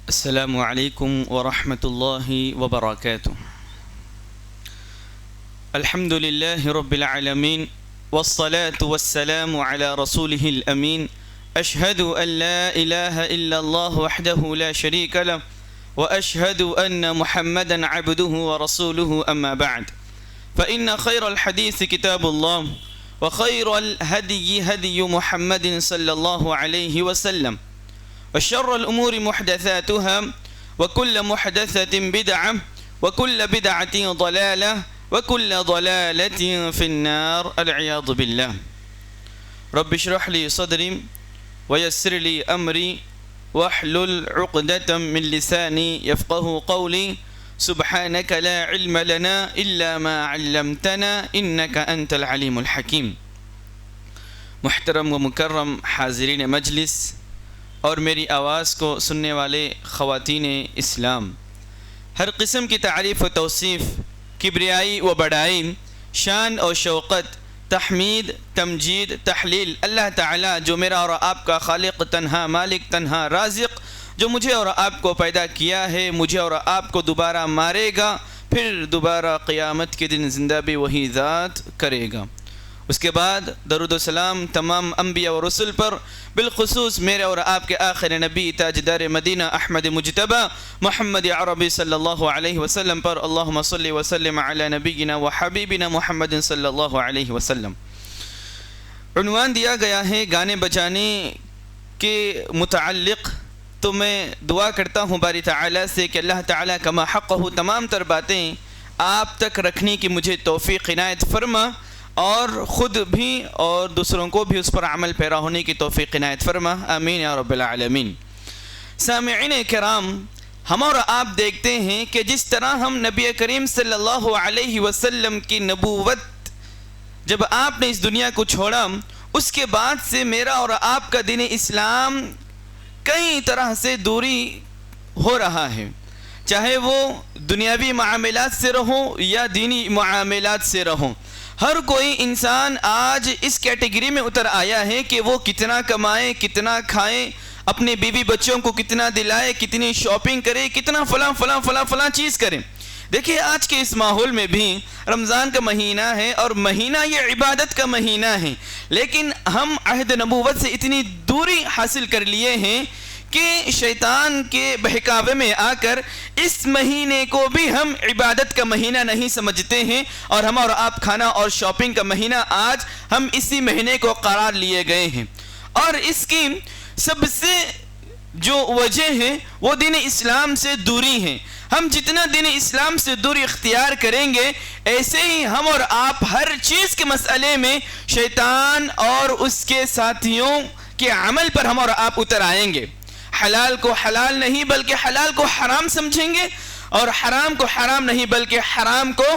السلام عليكم ورحمة الله وبركاته. الحمد لله رب العالمين والصلاة والسلام على رسوله الأمين. أشهد أن لا إله إلا الله وحده لا شريك له وأشهد أن محمدا عبده ورسوله. أما بعد، فإن خير الحديث كتاب الله وخير الهدي هدي محمد صلى الله عليه وسلم وشر الأمور محدثاتها وكل محدثة بدعة وكل بدعة ضلالة وكل ضلالة في النار العياذ بالله. رب اشرح لي صدري ويسر لي أمري واحلل عقدة من لساني يفقه قولي. سبحانك لا علم لنا إلا ما علمتنا إنك أنت العليم الحكيم. محترم و مکرم حاضرین مجلس اور میری آواز کو سننے والے خواتین اسلام، ہر قسم کی تعریف و توصیف، کبریائی و بڑائی، شان اور شوقت، تحمید، تمجید، تحلیل اللہ تعالیٰ جو میرا اور آپ کا خالق، تنہا مالک، تنہا رازق، جو مجھے اور آپ کو پیدا کیا ہے، مجھے اور آپ کو دوبارہ مارے گا، پھر دوبارہ قیامت کے دن زندہ بھی وہی ذات کرے گا. اس کے بعد درود و سلام تمام انبیاء و رسل پر، بالخصوص میرے اور آپ کے آخر نبی تاجدار مدینہ احمد مجتبی محمد عربی صلی اللہ علیہ وسلم پر. اللہم صلی وسلم علی نبینا و حبیبنا محمد صلی اللہ علیہ وسلم. عنوان دیا گیا ہے گانے بجانے کے متعلق، تو میں دعا کرتا ہوں باری تعالیٰ سے کہ اللہ تعالیٰ کما حق ہو تمام تر باتیں آپ تک رکھنے کی مجھے توفیق عنایت فرما، اور خود بھی اور دوسروں کو بھی اس پر عمل پیرا ہونے کی توفیق عنایت فرما. آمین یا رب العالمین. سامعین کرام، ہم اور آپ دیکھتے ہیں کہ جس طرح ہم نبی کریم صلی اللہ علیہ وسلم کی نبوت جب آپ نے اس دنیا کو چھوڑا، اس کے بعد سے میرا اور آپ کا دین اسلام کئی طرح سے دوری ہو رہا ہے، چاہے وہ دنیاوی معاملات سے رہو یا دینی معاملات سے رہو. ہر کوئی انسان آج اس کیٹیگری میں اتر آیا ہے کہ وہ کتنا کمائے، کتنا کھائے، اپنے بیوی بچوں کو کتنا دلائے، کتنی شاپنگ کرے، کتنا فلاں چیز کرے. دیکھیے آج کے اس ماحول میں بھی رمضان کا مہینہ ہے اور مہینہ یہ عبادت کا مہینہ ہے، لیکن ہم عہد نبوت سے اتنی دوری حاصل کر لیے ہیں کہ شیطان کے بہکاوے میں آ کر اس مہینے کو بھی ہم عبادت کا مہینہ نہیں سمجھتے ہیں، اور ہم اور آپ کھانا اور شاپنگ کا مہینہ آج ہم اسی مہینے کو قرار لیے گئے ہیں. اور اس کی سب سے جو وجہ ہے وہ دین اسلام سے دوری ہے. ہم جتنا دین اسلام سے دوری اختیار کریں گے، ایسے ہی ہم اور آپ ہر چیز کے مسئلے میں شیطان اور اس کے ساتھیوں کے عمل پر ہم اور آپ اتر آئیں گے. حلال کو حلال نہیں بلکہ حلال کو حرام سمجھیں گے، اور حرام کو حرام نہیں بلکہ حرام کو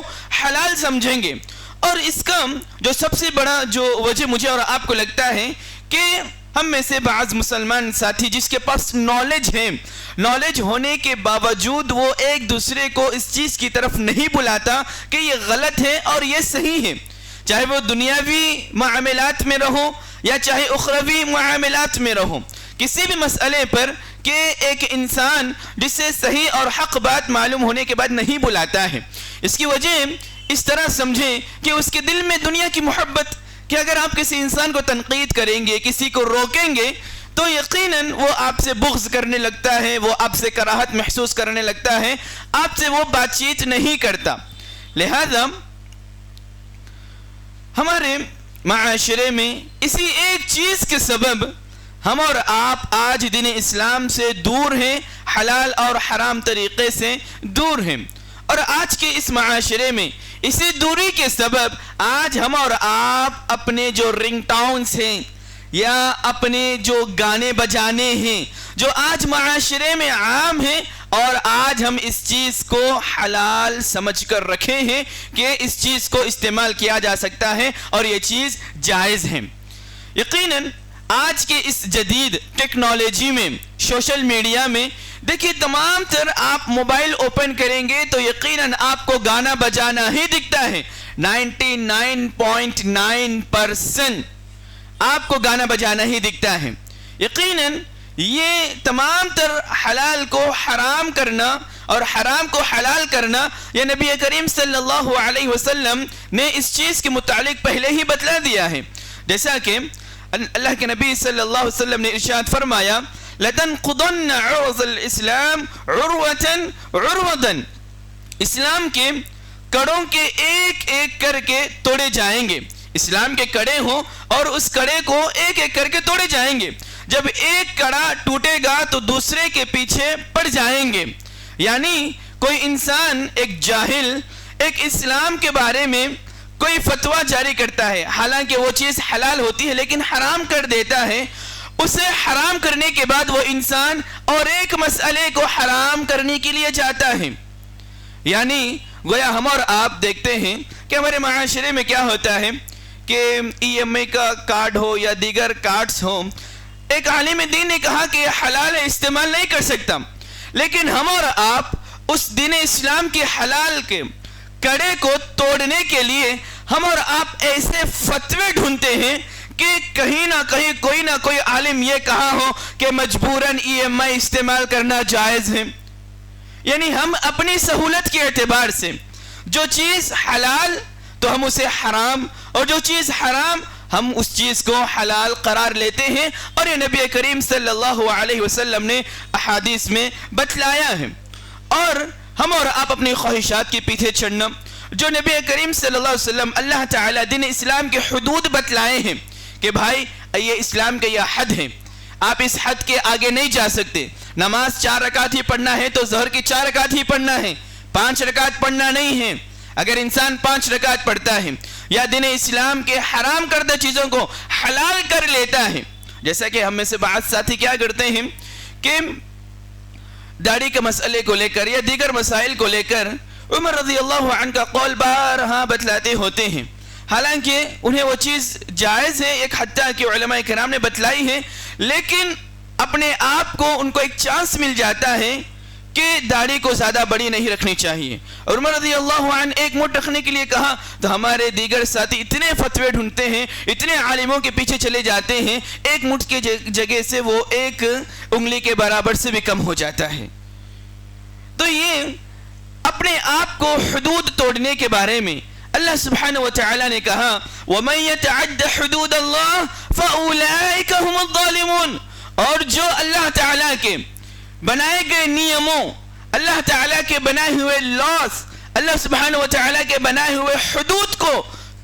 حلال سمجھیں گے. اور اس کا جو سب سے بڑا جو وجہ مجھے اور آپ کو لگتا ہے کہ ہم میں سے بعض مسلمان ساتھی جس کے پاس نالج ہے، نالج ہونے کے باوجود وہ ایک دوسرے کو اس چیز کی طرف نہیں بلاتا کہ یہ غلط ہے اور یہ صحیح ہے، چاہے وہ دنیاوی معاملات میں رہو یا چاہے اخروی معاملات میں رہو. کسی بھی مسئلے پر کہ ایک انسان جسے صحیح اور حق بات معلوم ہونے کے بعد نہیں بلاتا ہے. اس کی وجہ اس طرح سمجھیں کہ اس کے دل میں دنیا کی محبت، کہ اگر آپ کسی انسان کو تنقید کریں گے، کسی کو روکیں گے، تو یقیناً وہ آپ سے بغض کرنے لگتا ہے، وہ آپ سے کراہت محسوس کرنے لگتا ہے، آپ سے وہ بات چیت نہیں کرتا. لہذا ہمارے معاشرے میں اسی ایک چیز کے سبب ہم اور آپ آج دین اسلام سے دور ہیں، حلال اور حرام طریقے سے دور ہیں. اور آج کے اس معاشرے میں اسی دوری کے سبب آج ہم اور آپ اپنے جو رنگ ٹاؤنز ہیں یا اپنے جو گانے بجانے ہیں جو آج معاشرے میں عام ہیں، اور آج ہم اس چیز کو حلال سمجھ کر رکھے ہیں کہ اس چیز کو استعمال کیا جا سکتا ہے اور یہ چیز جائز ہے. یقیناً آج کے اس جدید ٹیکنالوجی میں، سوشل میڈیا میں دیکھیے تمام تر آپ موبائل اوپن کریں گے تو یقیناً آپ کو گانا بجانا ہی دکھتا ہے. 99.9% آپ کو گانا بجانا ہی دکھتا ہے. یقیناً یہ تمام تر حلال کو حرام کرنا اور حرام کو حلال کرنا یہ نبی کریم صلی اللہ علیہ وسلم نے اس چیز کے متعلق پہلے ہی بتلا دیا ہے. جیسا کہ اللہ کے نبی صلی اللہ علیہ وسلم نے ارشاد فرمایا لَتَنْقُضَنَّ عُرُضَ الْإِسْلَامِ عُرْوَةً عُرْوَةً، اسلام کے کڑوں کے ایک ایک کر کے توڑے جائیں گے. اسلام کے کڑے ہوں اور اس کڑے کو ایک ایک کر کے توڑے جائیں گے. جب ایک کڑا ٹوٹے گا تو دوسرے کے پیچھے پڑ جائیں گے. یعنی کوئی انسان ایک جاہل ایک اسلام کے بارے میں کوئی فتویٰ جاری کرتا ہے، حالانکہ وہ چیز حلال ہوتی ہے لیکن حرام کر دیتا ہے. اسے حرام کرنے کے بعد وہ انسان اور ایک مسئلے کو حرام کرنے کے لیے جاتا ہے. یعنی گویا ہم اور آپ دیکھتے ہیں کہ ہمارے معاشرے میں کیا ہوتا ہے کہ EMI کا کارڈ ہو یا دیگر کارڈز ہو، ایک عالم دین نے کہا کہ یہ حلال ہے، استعمال نہیں کر سکتا، لیکن ہم اور آپ اس دین اسلام کے حلال کے کڑے کو توڑنے کے لیے ہم اور آپ ایسے فتوے ڈھونڈتے ہیں کہ کہیں نہ کہیں کوئی نہ کوئی عالم یہ کہا ہو کہ مجبوراً EMI استعمال کرنا جائز ہے. یعنی ہم اپنی سہولت کے اعتبار سے جو چیز حلال تو ہم اسے حرام، اور جو چیز حرام ہم اس چیز کو حلال قرار لیتے ہیں. اور یہ نبی کریم صلی اللہ علیہ وسلم نے احادیث میں بتلایا ہے. اور ہم اور آپ اپنی خواہشات کے پیچھے چڑھنا، جو نبی کریم صلی اللہ علیہ وسلم اللہ تعالیٰ دین اسلام کے حدود بتلائے ہیں کہ بھائی یہ اسلام کا یہ حد ہے، آپ اس حد کے آگے نہیں جا سکتے. نماز 4 رکعت ہی پڑھنا ہے تو ظہر کی 4 رکعت ہی پڑھنا ہے، 5 رکعت پڑھنا نہیں ہے. اگر انسان 5 رکعت پڑھتا ہے یا دین اسلام کے حرام کردہ چیزوں کو حلال کر لیتا ہے، جیسا کہ ہم میں سے بعض ساتھی کیا کرتے ہیں کہ داڑھی کے مسئلے کو لے کر یا دیگر مسائل کو لے کر عمر رضی اللہ عنہ کا قول بارہا بتلاتے ہوتے ہیں، حالانکہ انہیں وہ چیز جائز ہے، ایک حتیٰ کہ علماء کرام نے بتلائی ہے، لیکن اپنے آپ کو ان کو ایک چانس مل جاتا ہے کہ داڑھی کو زیادہ بڑی نہیں رکھنی چاہیے. اور عمر رضی اللہ عنہ ایک مٹھ رکھنے کے لیے کہا تو ہمارے دیگر ساتھی اتنے فتوے ڈھونڈتے ہیں، اتنے عالموں کے پیچھے چلے جاتے ہیں، ایک مٹھ کے جگہ سے وہ ایک انگلی کے برابر سے بھی کم ہو جاتا ہے. تو یہ اپنے آپ کو حدود توڑنے کے بارے میں اللہ سبحانہ وتعالی نے کہا وَمَن يَتَعَدَّ حُدُودَ اللَّهِ فَأُولَئِكَ هُمُ الظَّالِمُونَ. اور جو اللہ تعالیٰ کے بنائے گئے نیموں، اللہ تعالیٰ کے بنائے ہوئے لاس، اللہ سبحانہ وتعالی کے بنائے ہوئے حدود کو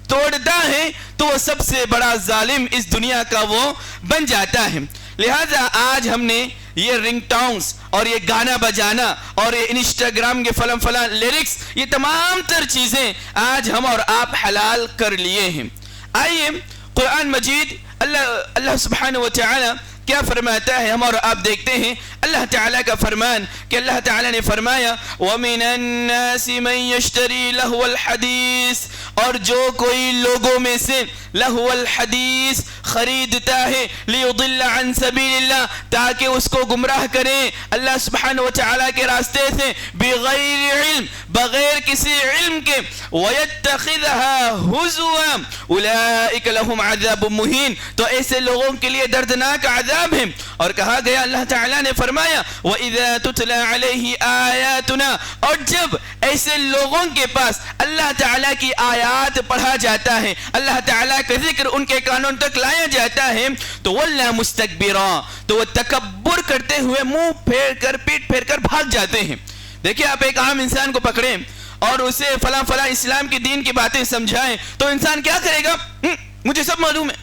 توڑتا ہے تو وہ سب سے بڑا ظالم اس دنیا کا وہ بن جاتا ہے. لہذا آج ہم نے یہ رنگ ٹاؤنز اور یہ گانا بجانا اور یہ انسٹاگرام کے فلاں لیرکس، یہ تمام تر چیزیں آج ہم اور آپ حلال کر لیے ہیں. آئیے قرآن مجید اللہ سبحانہ وتعالی کیا فرماتا ہے ہم اور آپ دیکھتے ہیں. اللہ تعالیٰ کا فرمان کہ اللہ تعالیٰ نے فرمایا وَمِنَ النَّاسِ مَن يَشْتَرِي لَهْوَ الْحَدِيثِ، اور جو کوئی لوگوں میں سے لہو الحدیث خریدتا ہے لیضل عن سبیل اللہ، تاکہ اس کو گمراہ کریں اللہ سبحانہ وتعالی کے راستے سے، بغیر علم، بغیر کسی علم کے، وَيَتَّخِذَهَا هُزُوًا أُولَئِكَ لَهُمْ عَذَابٌ مُهِينٌ، تو ایسے لوگوں کے لیے دردناک عذاب ہے. اور کہا گیا اللہ تعالیٰ نے فرمایا وَإِذَا تُتْلَى عَلَيْهِ آيَاتُنَا، اور جب ایسے لوگوں کے پاس اللہ تعالیٰ کی آیات پڑھا جاتا ہے، اللہ تعالیٰ کا ذکر ان کے کانوں تک لایا جاتا ہے، تو وَلَّا مُسْتَكْبِرًا، تو وہ تکبر کرتے ہوئے منہ پھیر کر پیٹ پھیر کر بھاگ جاتے ہیں. دیکھیں آپ ایک عام انسان کو پکڑیں اور اسے فلاں اسلام کی دین کی باتیں سمجھائیں تو انسان کیا کرے گا؟ مجھے سب معلوم ہے،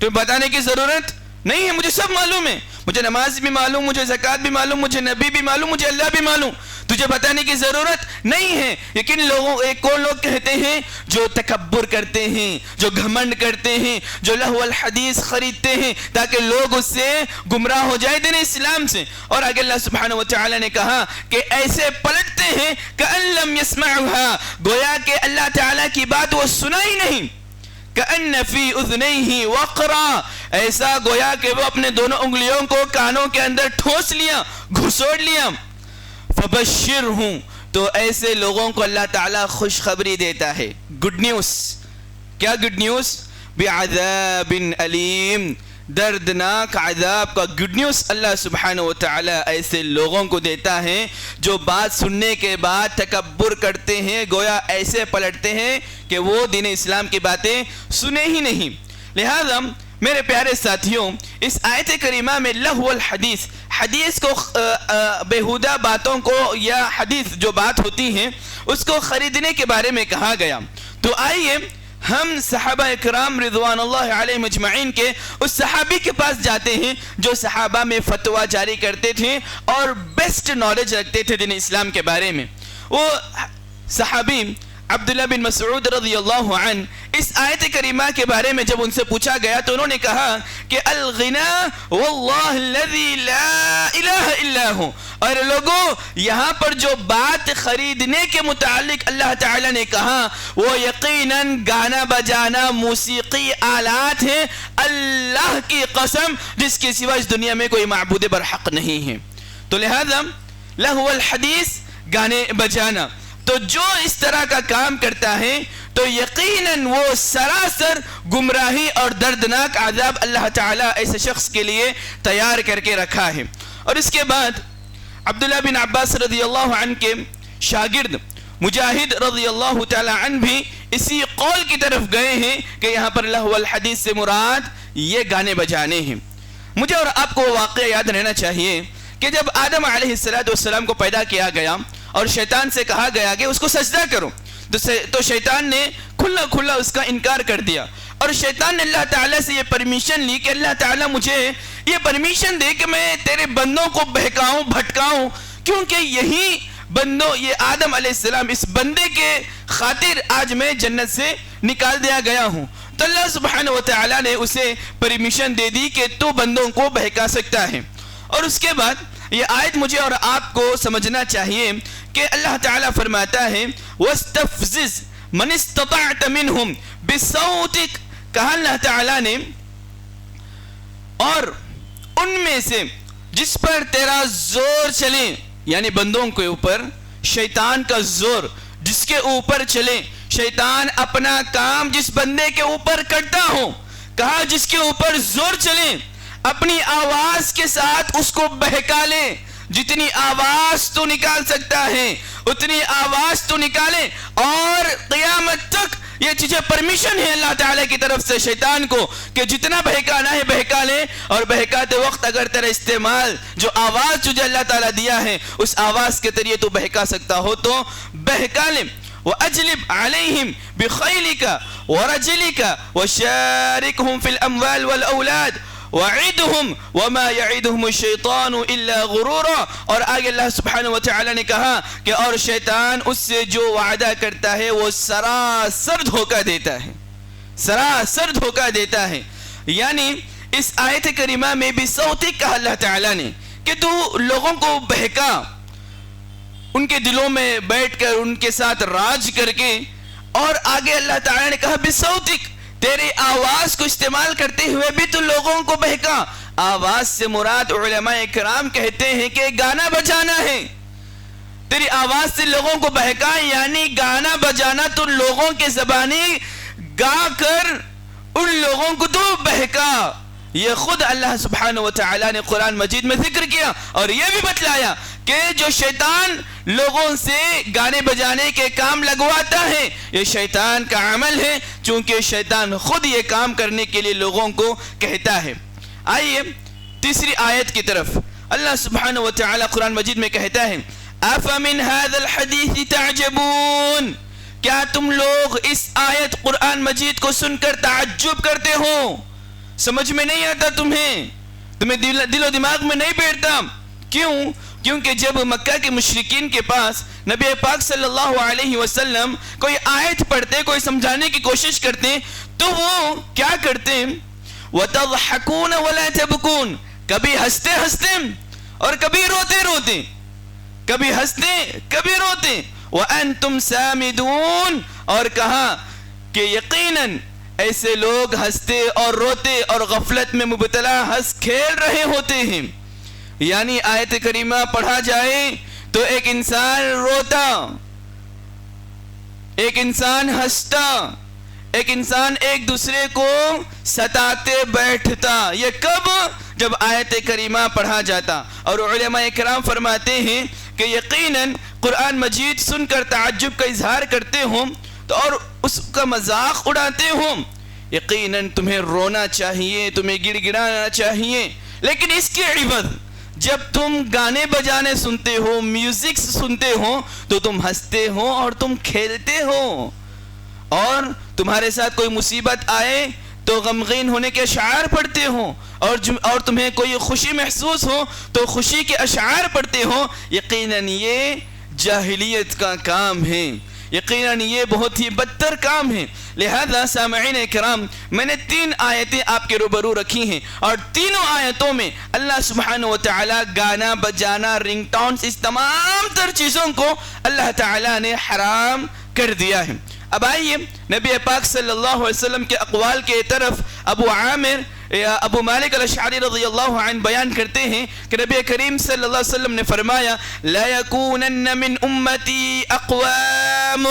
تو بتانے کی ضرورت نہیں ہے، مجھے سب معلوم ہے، مجھے نماز بھی معلوم، مجھے زکوٰۃ بھی معلوم، مجھے نبی بھی معلوم، مجھے اللہ بھی معلوم، تجھے بتانے کی ضرورت نہیں ہے. لیکن ایک اور لوگ کہتے ہیں جو تکبر کرتے ہیں، جو گھمنڈ کرتے ہیں، جو لہو الحدیث خریدتے ہیں تاکہ لوگ اس سے گمراہ ہو جائے دین اسلام سے. اور آگے اللہ سبحانہ وتعالی نے کہا کہ ایسے پلٹتے ہیں کأن لم يسمعها، گویا کہ اللہ تعالیٰ کی بات وہ سنا ہی نہیں. كأن في اذنيه وقرا، ایسا گویا کہ وہ اپنے دونوں انگلیوں کو کانوں کے اندر ٹھوس لیا، گھسوڑ لیا. فبشرہم، تو ایسے لوگوں کو اللہ تعالیٰ خوشخبری دیتا ہے، گڈ نیوز. کیا گڈ نیوز؟ بعذاب علیم، دردناک عذاب کا گڈ نیوز اللہ سبحانہ و تعالی ایسے لوگوں کو دیتا ہے جو بات سننے کے بعد تکبر کرتے ہیں، گویا ایسے پلٹتے ہیں کہ وہ دین اسلام کی باتیں سنے ہی نہیں۔ لہذا میرے پیارے ساتھیوں، اس آیت کریمہ میں لغو الحدیث، حدیث کو بیہودہ باتوں کو یا حدیث جو بات ہوتی ہیں اس کو خریدنے کے بارے میں کہا گیا۔ تو آئیے ہم صحابہ اکرام رضوان اللہ علیہ مجمعین کے اس صحابی کے پاس جاتے ہیں جو صحابہ میں فتویٰ جاری کرتے تھے اور بیسٹ نالج رکھتے تھے دین اسلام کے بارے میں۔ وہ صحابی عبداللہ بن مسعود رضی اللہ عنہ اس آیت کریمہ کے بارے میں جب ان سے پوچھا گیا تو انہوں نے کہا کہ الغنا واللہ الذی لا الہ الا ہو، اور لوگوں یہاں پر جو بات خریدنے کے متعلق اللہ تعالیٰ نے کہا وہ یقیناً گانا بجانا موسیقی آلات ہیں، اللہ کی قسم جس کے سوا اس دنیا میں کوئی معبود برحق نہیں ہے۔ تو لہذا لہو الحدیث، گانے بجانا، تو جو اس طرح کا کام کرتا ہے تو یقیناً وہ سراسر گمراہی اور دردناک عذاب اللہ تعالیٰ ایسے شخص کے لیے تیار کر کے رکھا ہے۔ اور اس کے بعد عبداللہ بن عباس رضی اللہ عنہ کے شاگرد مجاہد رضی اللہ تعالیٰ عنہ بھی اسی قول کی طرف گئے ہیں کہ یہاں پر لہو الحدیث سے مراد یہ گانے بجانے ہیں۔ مجھے اور آپ کو واقعہ یاد رہنا چاہیے کہ جب آدم علیہ السلام کو پیدا کیا گیا اور شیطان سے کہا گیا کہ اس کو سجدہ کرو تو شیطان نے کھلا کھلا اس کا انکار کر دیا، اور شیطان نے اللہ تعالیٰ سے یہ پرمیشن لی کہ اللہ تعالیٰ مجھے یہ پرمیشن دے کہ میں تیرے بندوں کو بہکاؤں بھٹکاؤں، کیونکہ یہی بندوں، یہ آدم علیہ السلام، اس بندے کے خاطر آج میں جنت سے نکال دیا گیا ہوں۔ تو اللہ سبحانہ و تعالیٰ نے اسے پرمیشن دے دی کہ تو بندوں کو بہکا سکتا ہے۔ اور اس کے بعد یہ آیت مجھے اور آپ کو سمجھنا چاہیے کہ اللہ تعالیٰ فرماتا ہے وَاسْتَفْزِزْ مَنِ اسْتَطَعْتَ مِنْهُمْ بِصَوْتِكَ، کہا اللہ تعالیٰ نے اور ان میں سے جس پر تیرا زور چلے، یعنی بندوں کے اوپر شیطان کا زور جس کے اوپر چلے، شیطان اپنا کام جس بندے کے اوپر کرتا ہو، کہا جس کے اوپر زور چلے اپنی آواز کے ساتھ اس کو بہکا لے، جتنی آواز تو نکال سکتا ہے اتنی آواز تو نکالے، اور قیامت تک یہ چیزیں پرمیشن ہے اللہ تعالیٰ کی طرف سے شیطان کو کہ جتنا بہکانا ہے بہکا لے، اور بہکاتے وقت اگر تیرا استعمال جو آواز تجھے اللہ تعالیٰ دیا ہے اس آواز کے ذریعے تو بہکا سکتا ہو تو بہکا لے۔ وَأَجْلِبْ عَلَيْهِمْ بِخَيْلِكَ وَرَجِلِكَ وَشَارِكْهُمْ فِي الْأَمْوَالِ وَالْأَوْلَادِ وَعِدْهُمْ وَمَا يَعِدُهُمُ الشَّيْطَانُ إِلَّا غُرُورًا، اور آگے اللہ سبحانہ وتعالی نے کہا کہ اور شیطان اس سے جو وعدہ کرتا ہے وہ سراسر دھوکہ دیتا ہے، سراسر دھوکہ دیتا ہے۔ یعنی اس آیت کریمہ میں بھی صوتی کہا اللہ تعالیٰ نے کہ تو لوگوں کو بہکا، ان کے دلوں میں بیٹھ کر ان کے ساتھ راج کر کے، اور آگے اللہ تعالیٰ نے کہا بِصَوْتِكَ، تیری آواز کو استعمال کرتے ہوئے بھی تو لوگوں کو بہکا۔ آواز سے مراد علماء کرام کہتے ہیں کہ گانا بجانا ہے، تیری آواز سے لوگوں کو بہکا یعنی گانا بجانا، تو لوگوں کے زبانی گا کر ان لوگوں کو تو بہکا۔ یہ خود اللہ سبحانہ وتعالی نے قرآن مجید میں ذکر کیا اور یہ بھی بتلایا کہ جو شیطان لوگوں سے گانے بجانے کے کام لگواتا ہے یہ شیطان کا عمل ہے، چونکہ شیطان خود یہ کام کرنے کے لیے لوگوں کو کہتا ہے۔ آئیے تیسری آیت کی طرف، اللہ سبحانہ وتعالی قرآن مجید میں کہتا ہے أَفَمِنْ هَذَا الْحَدِيثِ تَعْجَبُونَ، کیا تم لوگ اس آیت قرآن مجید کو سن کر تعجب کرتے ہو؟ سمجھ میں نہیں آتا تمہیں دل و دماغ میں نہیں بیٹھتا؟ کیوں؟ کیونکہ جب مکہ کے مشرکین کے پاس نبی پاک صلی اللہ علیہ وسلم کوئی آیت پڑھتے، کوئی سمجھانے کی کوشش کرتے تو وہ کیا کرتے؟ وَتَضْحَكُونَ وَلَا تَبْكُونَ، کبھی ہنستے ہنستے اور کبھی روتے روتے، کبھی ہنستے کبھی روتے۔ وَأَنْتُمْ سَامِدُونَ، اور کہا کہ یقیناً ایسے لوگ ہنستے اور روتے اور غفلت میں مبتلا ہنس کھیل رہے ہوتے ہیں۔ یعنی آیت کریمہ پڑھا جائے تو ایک انسان روتا، ایک انسان ہنستا، ایک انسان ایک دوسرے کو ستاتے بیٹھتا، یہ کب؟ جب آیت کریمہ پڑھا جاتا۔ اور علماء کرام فرماتے ہیں کہ یقیناً قرآن مجید سن کر تعجب کا اظہار کرتے ہوں تو اور اس کا مذاق اڑاتے ہوں، یقیناً تمہیں رونا چاہیے، تمہیں گڑ گڑانا چاہیے، لیکن اس کے عوض جب تم گانے بجانے سنتے ہو، میوزک سنتے ہو، تو تم ہنستے ہو اور تم کھیلتے ہو، اور تمہارے ساتھ کوئی مصیبت آئے تو غمگین ہونے کے اشعار پڑھتے ہو، اور تمہیں کوئی خوشی محسوس ہو تو خوشی کے اشعار پڑھتے ہو۔ یقیناً یہ جاہلیت کا کام ہے، یقیناً یہ بہت ہی بدتر کام ہے۔ لہذا سامعین کرام، میں نے 3 آیتیں آپ کے روبرو رکھی ہیں، اور تینوں آیتوں میں اللہ سبحانہ وتعالی گانا بجانا، رنگ ٹونز، اس تمام تر چیزوں کو اللہ تعالی نے حرام کر دیا ہے۔ اب آئیے نبی پاک صلی اللہ علیہ وسلم کے اقوال کے طرف ابو عامر یا ابو مالک الاشعری رضی اللہ عنہ بیان کرتے ہیں کہ نبی کریم صلی اللہ علیہ وسلم نے فرمایا لا یکونن من امتی اقوام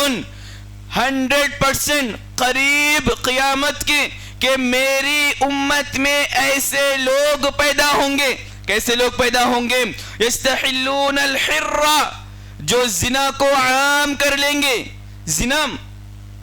100% قریب قیامت کے کہ میری امت میں ایسے لوگ پیدا ہوں گے۔ کیسے لوگ پیدا ہوں گے؟ یستحلون الحر، جو زنا کو عام کر لیں گے۔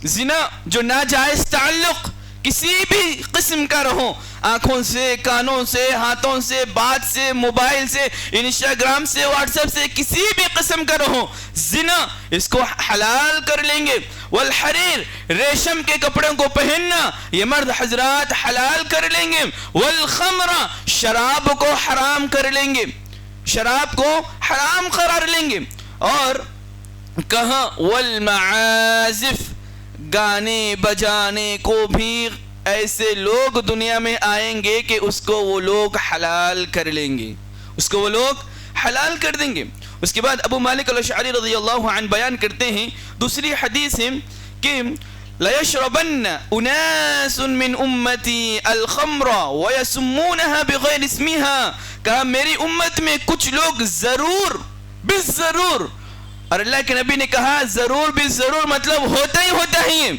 زنا جو ناجائز تعلق کسی بھی قسم کا رہو، آنکھوں سے، کانوں سے، ہاتھوں سے، بات سے، موبائل سے، انسٹاگرام سے، واٹس ایپ سے، کسی بھی قسم کا رہو، زنا اس کو حلال کر لیں گے۔ والحریر، ریشم کے کپڑوں کو پہننا یہ مرد حضرات حلال کر لیں گے۔ والخمر، شراب کو حرام کر لیں گے، شراب کو حرام قرار لیں گے۔ اور کہاں؟ والمعازف، گانے بجانے کو بھی ایسے لوگ دنیا میں آئیں گے کہ اس کو وہ لوگ حلال کر لیں گے، اس کو وہ لوگ حلال کر دیں گے۔ اس کے بعد ابو مالک الاشعری رضی اللہ عنہ بیان کرتے ہیں دوسری حدیث ہے کہ لَيَشْرَبَنَّ أُنَاسٌ مِّنْ أُمَّتِي الْخَمْرَ وَيَسُمُّونَهَا بِغَيْرِ اسْمِهَا، کہا میری امت میں کچھ لوگ ضرور بالضرور، اور اللہ کے نبی نے کہا ضرور بالضرور مطلب ہوتا ہی ہوتا ہی ہے،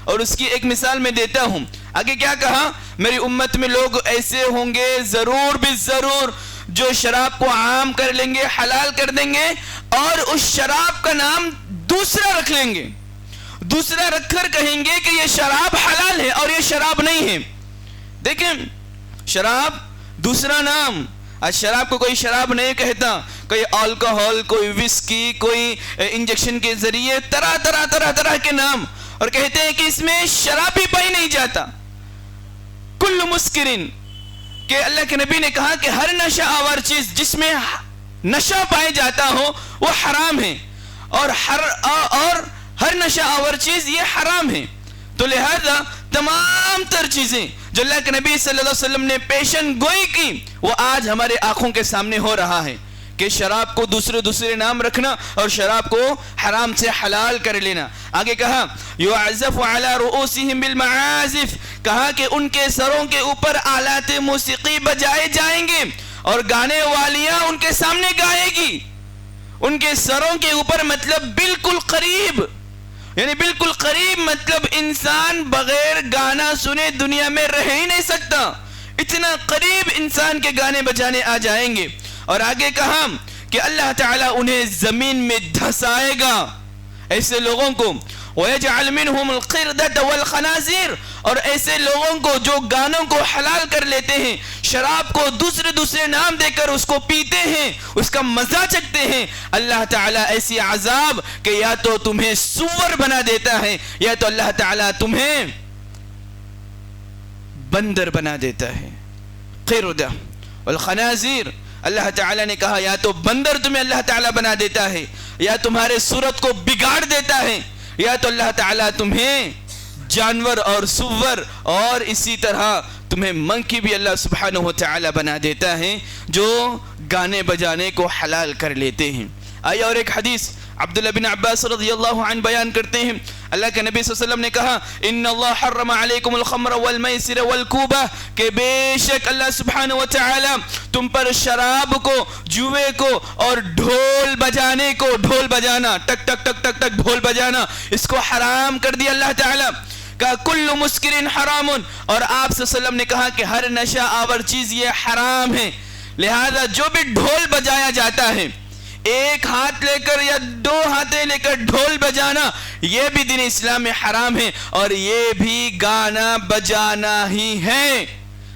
اور اس کی ایک مثال میں دیتا ہوں۔ آگے کیا کہا؟ میری امت میں لوگ ایسے ہوں گے ضرور بالضرور جو شراب کو عام کر لیں گے، حلال کر دیں گے، اور اس شراب کا نام دوسرا رکھ لیں گے، دوسرا رکھ کر کہیں گے کہ یہ شراب حلال ہے اور یہ شراب نہیں ہے۔ دیکھیں، شراب دوسرا نام، آج شراب کو کوئی شراب نہیں کہتا، کوئی الکوہل، کوئی وسکی، کوئی انجیکشن کے ذریعے طرح کے نام، اور کہتے ہیں کہ اس میں شراب بھی پائی نہیں جاتا۔ کل مسکرین، کہ اللہ کے نبی نے کہا کہ ہر نشہ آور چیز جس میں نشہ پائے جاتا ہو وہ حرام ہے، اور ہر نشہ آور چیز یہ حرام ہے۔ تو لہذا تمام تر چیزیں جو اللہ کے نبی صلی اللہ علیہ وسلم نے پیشن گوئی کی وہ آج ہمارے آنکھوں کے سامنے ہو رہا ہے کہ شراب کو دوسرے نام رکھنا اور شراب کو حرام سے حلال کر لینا۔ آگے کہا یعزف علی رؤوسہم بالمعازف، کہا کہ ان کے سروں کے اوپر آلات موسیقی بجائے جائیں گے اور گانے والیاں ان کے سامنے گائے گی، ان کے سروں کے اوپر، مطلب بالکل قریب، یعنی بالکل قریب، مطلب انسان بغیر گانا سنے دنیا میں رہ ہی نہیں سکتا، اتنا قریب انسان کے گانے بجانے آ جائیں گے۔ اور آگے کہا کہ اللہ تعالیٰ انہیں زمین میں دھسائے گا ایسے لوگوں کو، وَيَجْعَلْ مِنْهُمُ الْقِرْدَةَ وَالْخَنَازِيرَ، اور ایسے لوگوں کو جو گانوں کو حلال کر لیتے ہیں، شراب کو دوسرے نام دے کر اس کو پیتے ہیں، اس کا مزہ چکتے ہیں، اللہ تعالیٰ ایسی عذاب کہ یا تو تمہیں سور بنا دیتا ہے یا تو اللہ تعالیٰ تمہیں بندر بنا دیتا ہے۔ قردہ والخنازیر، اللہ تعالیٰ نے کہا یا تو بندر تمہیں اللہ تعالیٰ بنا دیتا ہے، یا تمہارے صورت کو بگاڑ دیتا ہے، یا تو اللہ تعالیٰ تمہیں جانور اور سور اور اسی طرح تمہیں منکی بھی اللہ سبحانہ وتعالی بنا دیتا ہے جو گانے بجانے کو حلال کر لیتے ہیں۔ آئیے اور ایک حدیث عبداللہ بن عباس رضی اللہ عنہ بیان کرتے ہیں، اللہ کے نبی صلی اللہ علیہ وسلم نے کہا ان اللہ حرم علیکم الخمر والمیسر والکوبہ، کہ بے شک اللہ سبحانہ وتعالی تم پر شراب کو، جوے کو اور ڈھول بجانے کو، ڈھول بجانا، ٹک ٹک ٹک ٹک ٹک ڈھول بجانا، اس کو حرام کر دیا اللہ تعالی۔ کہا کل مسکرین حرام، اور آپ صلی اللہ علیہ وسلم نے کہا کہ ہر نشہ آور چیز یہ حرام ہے، لہذا جو بھی ڈھول بجایا جاتا ہے، ایک ہاتھ لے کر یا دو ہاتھیں لے کر ڈھول بجانا، یہ بھی دین اسلام میں حرام ہے، اور یہ بھی گانا بجانا ہی ہے۔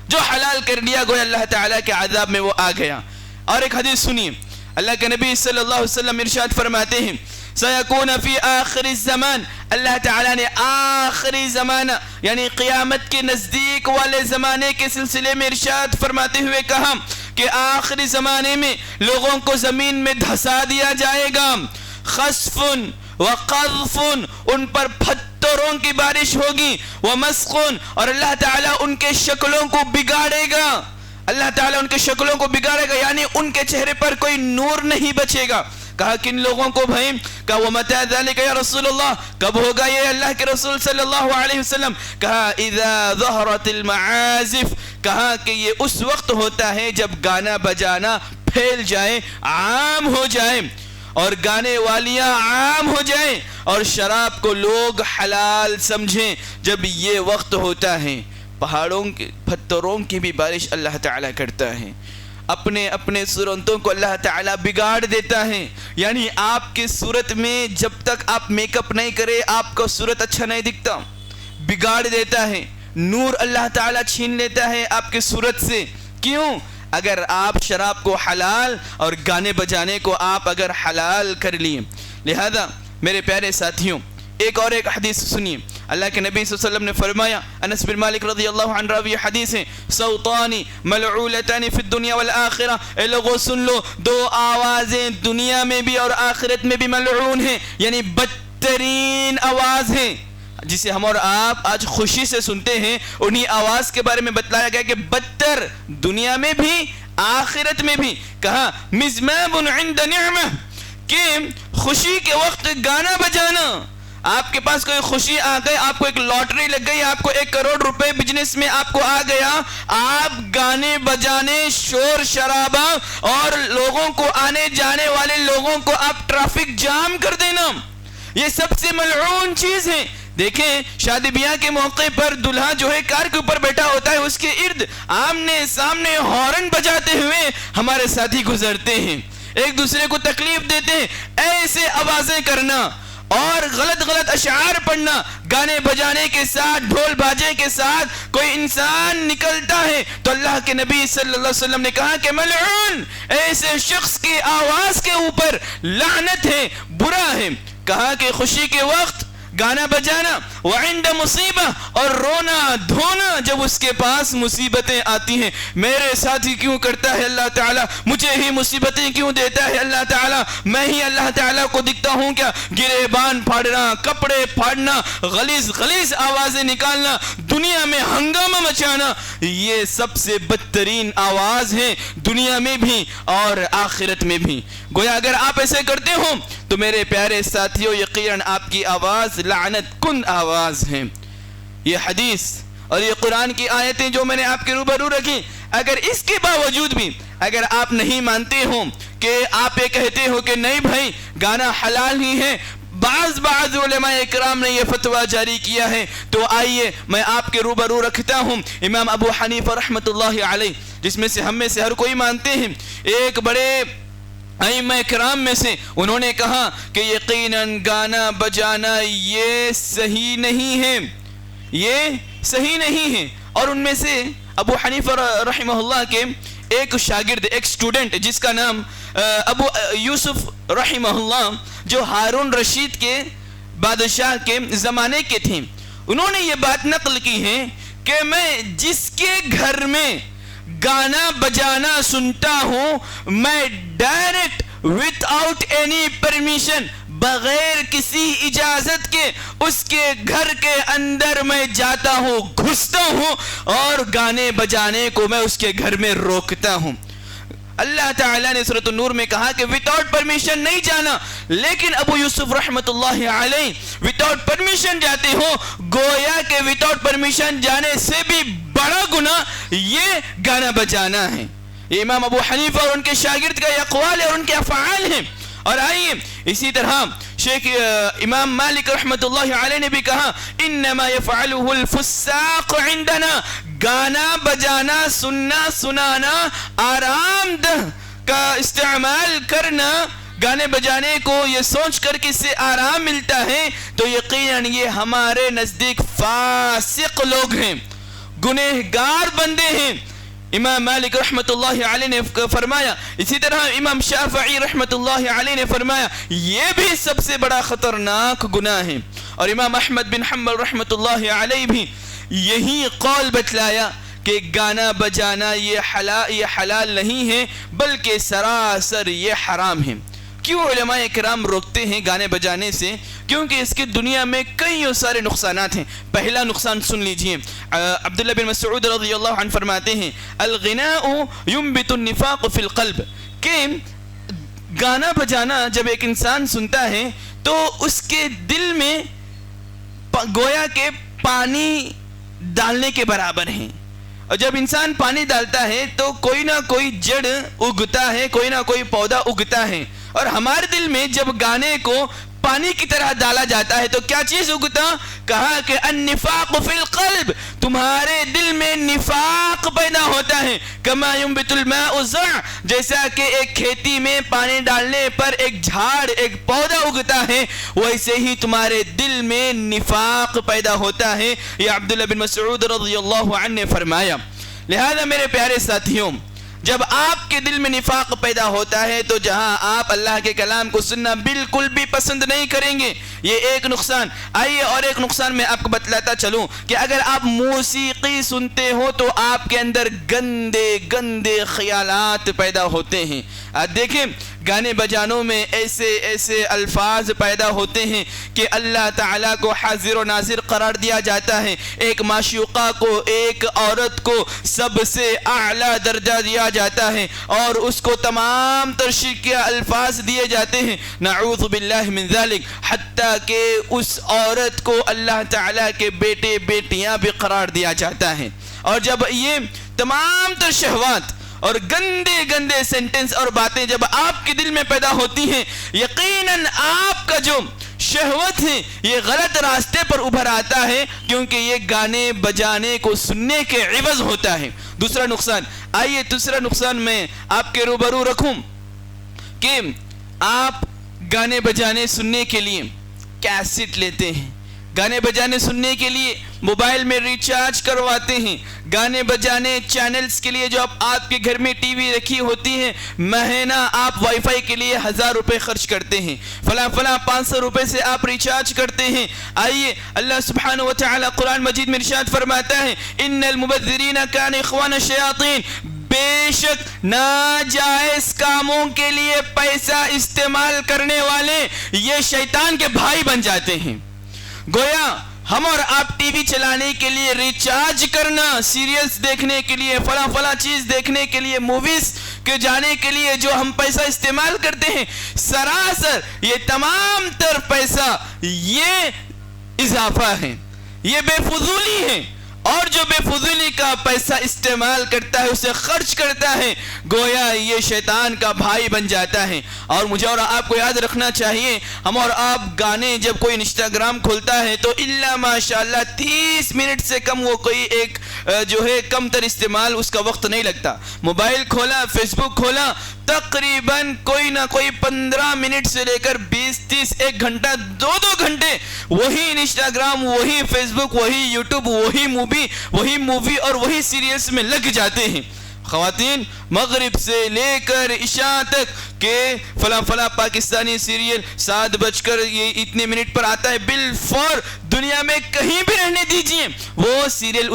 جو حلال کر لیا گویا اللہ تعالیٰ کے عذاب میں وہ آ گیا۔ اور ایک حدیث سنیے، اللہ کے نبی صلی اللہ علیہ وسلم ارشاد فرماتے ہیں سَيَكُونَ فِي آخِرِ الزَّمَانِ، اللہ تعالیٰ نے آخری زمانہ یعنی قیامت کے نزدیک والے زمانے کے سلسلے میں ارشاد فرماتے ہوئے کہا کہ آخری زمانے میں لوگوں کو زمین میں دھسا دیا جائے گا، خسفن وقذفن، ان پر پتھروں کی بارش ہوگی، ومسخن، اور اللہ تعالیٰ ان کے شکلوں کو بگاڑے گا، اللہ تعالیٰ ان کے شکلوں کو بگاڑے گا، یعنی ان کے چہرے پر کوئی نور نہیں بچے گا۔ کہا کن لوگوں کو بھائی؟ کہا وَمَتَى ذَلِكَ یا رسول اللہ، کب ہوگا یہ اللہ کے رسول صلی اللہ علیہ وسلم؟ کہا اِذَا ظَهَرَتِ الْمَعَازِفِ، کہا کہ یہ اس وقت ہوتا ہے جب گانا بجانا پھیل جائے، عام ہو جائے، اور گانے والیاں عام ہو جائیں، اور شراب کو لوگ حلال سمجھیں، جب یہ وقت ہوتا ہے۔ پہاڑوں کے پتھروں کی بھی بارش اللہ تعالیٰ کرتا ہے، اپنے اپنے صورتوں کو اللہ تعالیٰ بگاڑ دیتا ہے، یعنی آپ کی صورت میں جب تک آپ میک اپ نہیں کرے آپ کا صورت اچھا نہیں دکھتا، بگاڑ دیتا ہے، نور اللہ تعالیٰ چھین لیتا ہے آپ کی صورت سے۔ کیوں؟ اگر آپ شراب کو حلال اور گانے بجانے کو آپ اگر حلال کر لیے۔ لہذا میرے پیارے ساتھیوں، ایک اور ایک حدیث سنیے، اللہ کے نبی صلی اللہ علیہ وسلم نے فرمایا، انس بن مالک رضی اللہ عنہ راوی حدیث ہے، صوتانی ملعولتان فی الدنیا والآخرہ، اے لوگوں سن لو، دو آوازیں دنیا میں بھی اور آخرت میں بھی ملعون ہیں، یعنی بدترین آواز ہیں، جسے ہم اور آپ آج خوشی سے سنتے ہیں، انہی آواز کے بارے میں بتلایا گیا کہ بدتر دنیا میں بھی آخرت میں بھی۔ کہا مزماب عند نعمہ، کہ خوشی کے وقت گانا بجانا، آپ کے پاس کوئی خوشی آ گئی، آپ کو ایک لاٹری لگ گئی، آپ کو 1 کروڑ روپے بزنس میں آپ کو آ گیا، آپ گانے بجانے، شور شرابہ اور لوگوں کو آنے جانے والے لوگوں کو آپ ٹریفک جام کر دینا، یہ سب سے ملعون چیز ہے۔ دیکھیں شادی بیاہ کے موقع پر دلہا جو ہے کار کے اوپر بیٹھا ہوتا ہے، اس کے ارد آمنے سامنے ہارن بجاتے ہوئے ہمارے ساتھی گزرتے ہیں، ایک دوسرے کو تکلیف دیتے ہیں، ایسے آوازیں کرنا اور غلط غلط اشعار پڑھنا، گانے بجانے کے ساتھ ڈھول باجے کے ساتھ کوئی انسان نکلتا ہے تو اللہ کے نبی صلی اللہ علیہ وسلم نے کہا کہ ملعون، ایسے شخص کی آواز کے اوپر لعنت ہے، برا ہے۔ کہا کہ خوشی کے وقت گانا بجانا، وعند مصیبہ، اور رونا دھونا جب اس کے پاس مصیبتیں آتی ہیں۔ میرے ساتھی کیوں کرتا ہے اللہ تعالیٰ؟ مجھے ہی مصیبتیں کیوں دیتا ہے اللہ تعالیٰ؟ میں ہی اللہ تعالیٰ کو دکھتا ہوں کیا؟ گریبان پھاڑنا، کپڑے پھاڑنا، غلیظ غلیظ آوازیں نکالنا، دنیا میں ہنگامہ مچانا، یہ سب سے بدترین آواز ہے دنیا میں بھی اور آخرت میں بھی۔ گویا اگر آپ ایسے کرتے ہو تو میرے پیارے ساتھیوں یقیناً آپ کی آواز لعنت کن آواز ہے۔ یہ حدیث اور یہ قرآن کی آیتیں جو میں نے آپ کے روبرو رکھی، اگر اس کے باوجود بھی اگر آپ نہیں مانتے ہو کہ آپ یہ کہتے ہو کہ نہیں بھائی گانا حلال ہی ہے، بعض علماء اکرام نے یہ فتویٰ جاری کیا ہے، تو آئیے میں آپ کے روبرو رکھتا ہوں امام ابو حنیفہ رحمۃ اللہ علیہ، جس میں سے ہم میں سے ہر کوئی مانتے ہیں، ایک بڑے ائمہ کرام میں سے انہوں نے کہا کہ یقیناً گانا بجانا یہ صحیح نہیں ہے، یہ صحیح نہیں ہے۔ اور ان میں سے ابو حنیفہ رحمہ اللہ کے ایک شاگرد، ایک سٹوڈنٹ جس کا نام ابو یوسف رحمہ اللہ، جو ہارون رشید کے بادشاہ کے زمانے کے تھے، انہوں نے یہ بات نقل کی ہے کہ میں جس کے گھر میں گانا بجانا سنتا ہوں، میں direct with out any permission, بغیر کسی اجازت کے اس کے گھر کے اندر میں جاتا ہوں، گھستا ہوں اور گانے بجانے کو میں اس کے گھر میں روکتا ہوں۔ اللہ تعالیٰ نے سورۃ النور میں کہا کہ وداؤٹ پرمیشن نہیں جانا، لیکن ابو یوسف رحمۃ اللہ علیہ وداؤٹ پرمیشن جاتے ہو، گویا کہ وداؤٹ پرمیشن جانے سے بھی بڑا گناہ یہ گانا بجانا ہے۔ یہ امام ابو حنیفہ اور ان کے شاگرد کا یہ اقوال ہے اور ان کے افعال ہیں۔ اور آئیے اسی طرح شیخ امام مالک رحمۃ اللہ علیہ نے بھی کہا انما يفعله الفساق عندنا، گانا بجانا سننا سنانا آرام دہ کا استعمال کرنا، گانے بجانے کو یہ سوچ کر کہ اس سے آرام ملتا ہے، تو یقیناً یہ ہمارے نزدیک فاسق لوگ ہیں، گنہگار بندے ہیں۔ امام مالک رحمت اللہ علیہ نے فرمایا، اسی طرح امام شافعی رحمت اللہ علیہ نے فرمایا یہ بھی سب سے بڑا خطرناک گناہ ہے، اور امام احمد بن حنبل رحمت اللہ علیہ بھی یہی قول بتلایا کہ گانا بجانا یہ حلال نہیں ہے بلکہ سراسر یہ حرام ہے۔ کیوں علماء کرام روکتے ہیں گانے بجانے سے؟ کیونکہ اس کی دنیا میں کئی سارے نقصانات ہیں۔ پہلا نقصان سن لیجئے، عبداللہ بن مسعود رضی اللہ عنہ فرماتے ہیں الغناء ينبت النفاق في القلب، کہ گانا بجانا جب ایک انسان سنتا ہے تو اس کے دل میں گویا کہ پانی ڈالنے کے برابر ہیں، اور جب انسان پانی ڈالتا ہے تو کوئی نہ کوئی جڑ اگتا ہے، کوئی نہ کوئی پودا اگتا ہے، اور ہمارے دل میں جب گانے کو پانی کی طرح ڈالا جاتا ہے تو کیا چیز اگتا؟ کہا کہ النفاق فی القلب، تمہارے دل میں نفاق پیدا ہوتا ہے، کما ينبت الماء الزرع، جیسا کہ ایک کھیتی میں پانی ڈالنے پر ایک جھاڑ ایک پودا اگتا ہے، ویسے ہی تمہارے دل میں نفاق پیدا ہوتا ہے۔ یہ عبداللہ بن مسعود رضی اللہ عنہ نے فرمایا۔ لہذا میرے پیارے ساتھیوں، جب آپ کے دل میں نفاق پیدا ہوتا ہے تو جہاں آپ اللہ کے کلام کو سننا بالکل بھی پسند نہیں کریں گے، یہ ایک نقصان۔ آئیے اور ایک نقصان میں آپ کو بتلاتا چلوں کہ اگر آپ موسیقی سنتے ہو تو آپ کے اندر گندے گندے خیالات پیدا ہوتے ہیں۔ دیکھیں گانے بجانوں میں ایسے الفاظ پیدا ہوتے ہیں کہ اللہ تعالیٰ کو حاضر و ناظر قرار دیا جاتا ہے، ایک معشوقہ کو، ایک عورت کو سب سے اعلیٰ درجہ دیا جاتا ہے، اور اس کو تمام تر شرکیہ الفاظ دیے جاتے ہیں، نعوذ باللہ من ذالک، حتیٰ کہ اس عورت کو اللہ تعالیٰ کے بیٹے بیٹیاں بھی قرار دیا جاتا ہے۔ اور جب یہ تمام تر شہوات اور گندے گندے سینٹنس اور باتیں جب آپ کے دل میں پیدا ہوتی ہیں، یقیناً آپ کا جو شہوت ہے یہ غلط راستے پر ابھر آتا ہے، کیونکہ یہ گانے بجانے کو سننے کے عوض ہوتا ہے۔ دوسرا نقصان، آئیے دوسرا نقصان میں آپ کے روبرو رکھوں کہ آپ گانے بجانے سننے کے لیے کیسٹ لیتے ہیں، گانے بجانے سننے کے لیے موبائل میں ریچارج کرواتے ہیں، گانے بجانے چینلز کے لیے جو آپ کے گھر میں ٹی وی رکھی ہوتی ہے، مہینہ آپ وائی فائی کے لیے 1000 روپے خرچ کرتے ہیں، فلاں 500 روپے سے آپ ریچارج کرتے ہیں۔ آئیے اللہ سبحانہ وتعالی قرآن مجید میں ارشاد فرماتا ہے ان المبذرین کان اخوان الشیاطین، بے شک ناجائز کاموں کے لیے پیسہ استعمال کرنے والے یہ شیطان کے بھائی بن جاتے ہیں۔ گویا ہم اور آپ ٹی وی چلانے کے لیے ریچارج کرنا، سیریلز دیکھنے کے لیے، فلاں چیز دیکھنے کے لیے، موویز کے جانے کے لیے جو ہم پیسہ استعمال کرتے ہیں، سراسر یہ تمام تر پیسہ یہ اضافہ ہے، یہ بے فضولی ہے، اور جو بے فضولی کا پیسہ استعمال کرتا ہے، اسے خرچ کرتا ہے، گویا یہ شیطان کا بھائی بن جاتا ہے۔ اور مجھے اور آپ کو یاد رکھنا چاہیے، ہم اور آپ گانے جب کوئی انسٹاگرام کھولتا ہے تو الا ماشاءاللہ 30 منٹ سے کم وہ کوئی ایک جو ہے کم تر استعمال اس کا وقت نہیں لگتا۔ موبائل کھولا، فیس بک کھولا، تقریباً کوئی نہ کوئی 15 منٹ سے لے کر 20-30 1 گھنٹہ 2 گھنٹے وہی انسٹاگرام، وہی فیس بک، وہی یوٹیوب، وہی مووی اور وہی سیریلز میں لگ جاتے ہیں۔ خواتین مغرب سے لے کر عشاء تک کہ فلاں پاکستانی سیریل 7:00 پر آتا ہے، بالفور دنیا میں کہیں بھی رہنے دیجئے وہ سیریل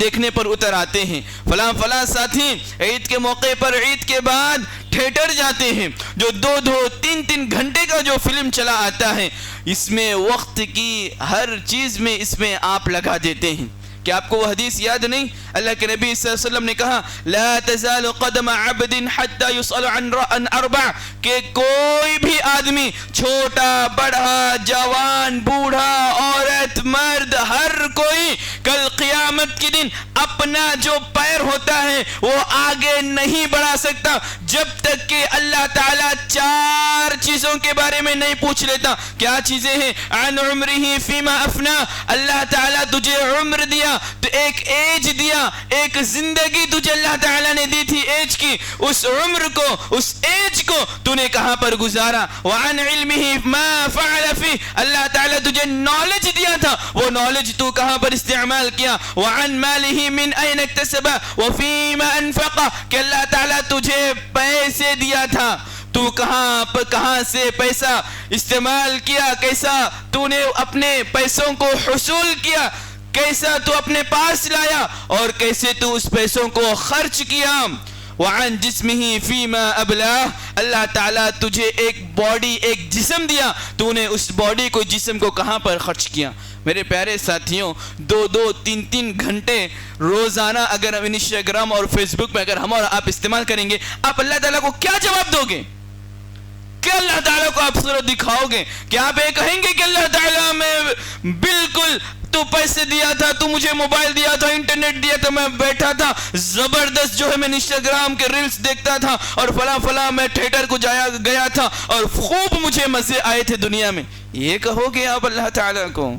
دیکھنے پر اتر آتے ہیں۔ فلاں ساتھی عید کے موقع پر عید کے بعد تھیٹر جاتے ہیں، جو 2-3 گھنٹے کا جو فلم چلا آتا ہے، اس میں وقت کی ہر چیز میں اس میں آپ لگا دیتے ہیں۔ کیا آپ کو وہ حدیث یاد نہیں؟ اللہ کے نبی صلی اللہ علیہ وسلم نے کہا لا تزال قدم عبد حتى يسأل عن 4، کہ کوئی بھی آدمی، چھوٹا بڑا جوان بوڑھا عورت مرد، ہر کوئی کل قیامت کے دن اپنا جو پیر ہوتا ہے وہ آگے نہیں بڑھا سکتا جب تک کہ اللہ تعالیٰ 4 چیزوں کے بارے میں نہیں پوچھ لیتا. کیا چیزیں ہیں؟ عن عمرہ فیما افنا، اللہ تعالیٰ تجھے عمر دیا، تو ایک ایج دیا، ایک زندگی تجھے اللہ تعالیٰ نے دی تھی ایج کی، اس عمر کو، اس ایج کو تو نے کہاں پر گزارا. وعن علمہ ما فعل فی، اللہ تعالیٰ تجھے نالج دیا تھا، وہ نالج تو کہاں پر استعمال کیا. وعن مالہ من این اکتسب وفیما انفق، کہ اللہ تعالیٰ تجھے پیسے دیا تھا، تو کہاں سے پیسہ استعمال کیا، کیسا تو نے اپنے پیسوں کو حصول کیا، کیسا تو اپنے پاس لایا، اور کیسے تو اس پیسوں کو خرچ کیا. وعن جسمہ فیما ابلاہ، اللہ تعالیٰ تجھے ایک باڈی، ایک جسم دیا، تو نے اس باڈی کو، جسم کو کہاں پر خرچ کیا. میرے پیارے ساتھیوں، 2-3 گھنٹے روزانہ اگر ہم انسٹاگرام اور فیس بک میں اگر ہم اور آپ استعمال کریں گے، آپ اللہ تعالیٰ کو کیا جواب دو گے؟ کیا اللہ تعالیٰ کو آپ صورت دکھاؤ گے؟ کیا آپ یہ کہیں گے کہ اللہ تعالیٰ میں بالکل تو پیسے دیا تھا، تو مجھے موبائل دیا تھا، انٹرنیٹ دیا تھا، میں بیٹھا تھا زبردست جو ہے میں انسٹاگرام کے ریلز دیکھتا تھا، اور فلاں میں تھیٹر کو گیا تھا، اور خوب مجھے مزے آئے تھے دنیا میں، یہ کہو گے آپ اللہ تعالیٰ کو؟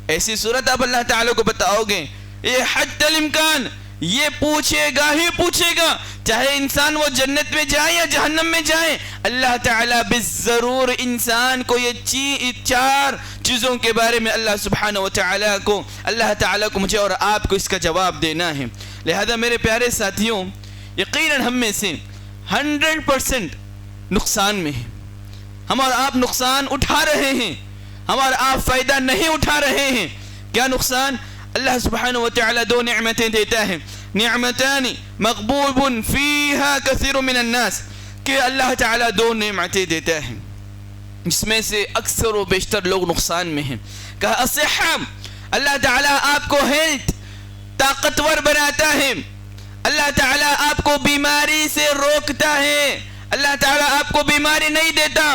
ایسی صورت آپ اللہ تعالیٰ کو بتاؤ گے؟ یہ حتی الامکان یہ پوچھے گا ہی پوچھے گا، چاہے انسان وہ جنت میں جائے یا جہنم میں جائے. اللہ تعالیٰ بالضرور انسان کو یہ 4 چیزوں کے بارے میں اللہ سبحانہ و تعالیٰ کو مجھے اور آپ کو اس کا جواب دینا ہے. لہذا میرے پیارے ساتھیوں، یقیناً ہم میں سے 100% نقصان میں ہیں. ہم اور آپ نقصان اٹھا رہے ہیں، ہم اور آپ فائدہ نہیں اٹھا رہے ہیں. کیا نقصان؟ اللہ سبحانہ و تعالیٰ 2 نعمتیں دیتا ہے. نعمتان مغبوب فیہا کثیر من الناس، کہ اللہ تعالیٰ 2 نعمتیں دیتا ہے جس میں سے اکثر و بیشتر لوگ نقصان میں ہیں. کہا الصحہ، اللہ تعالیٰ آپ کو ہیلتھ، طاقتور بناتا ہے، اللہ تعالیٰ آپ کو بیماری سے روکتا ہے، اللہ تعالیٰ آپ کو بیماری نہیں دیتا.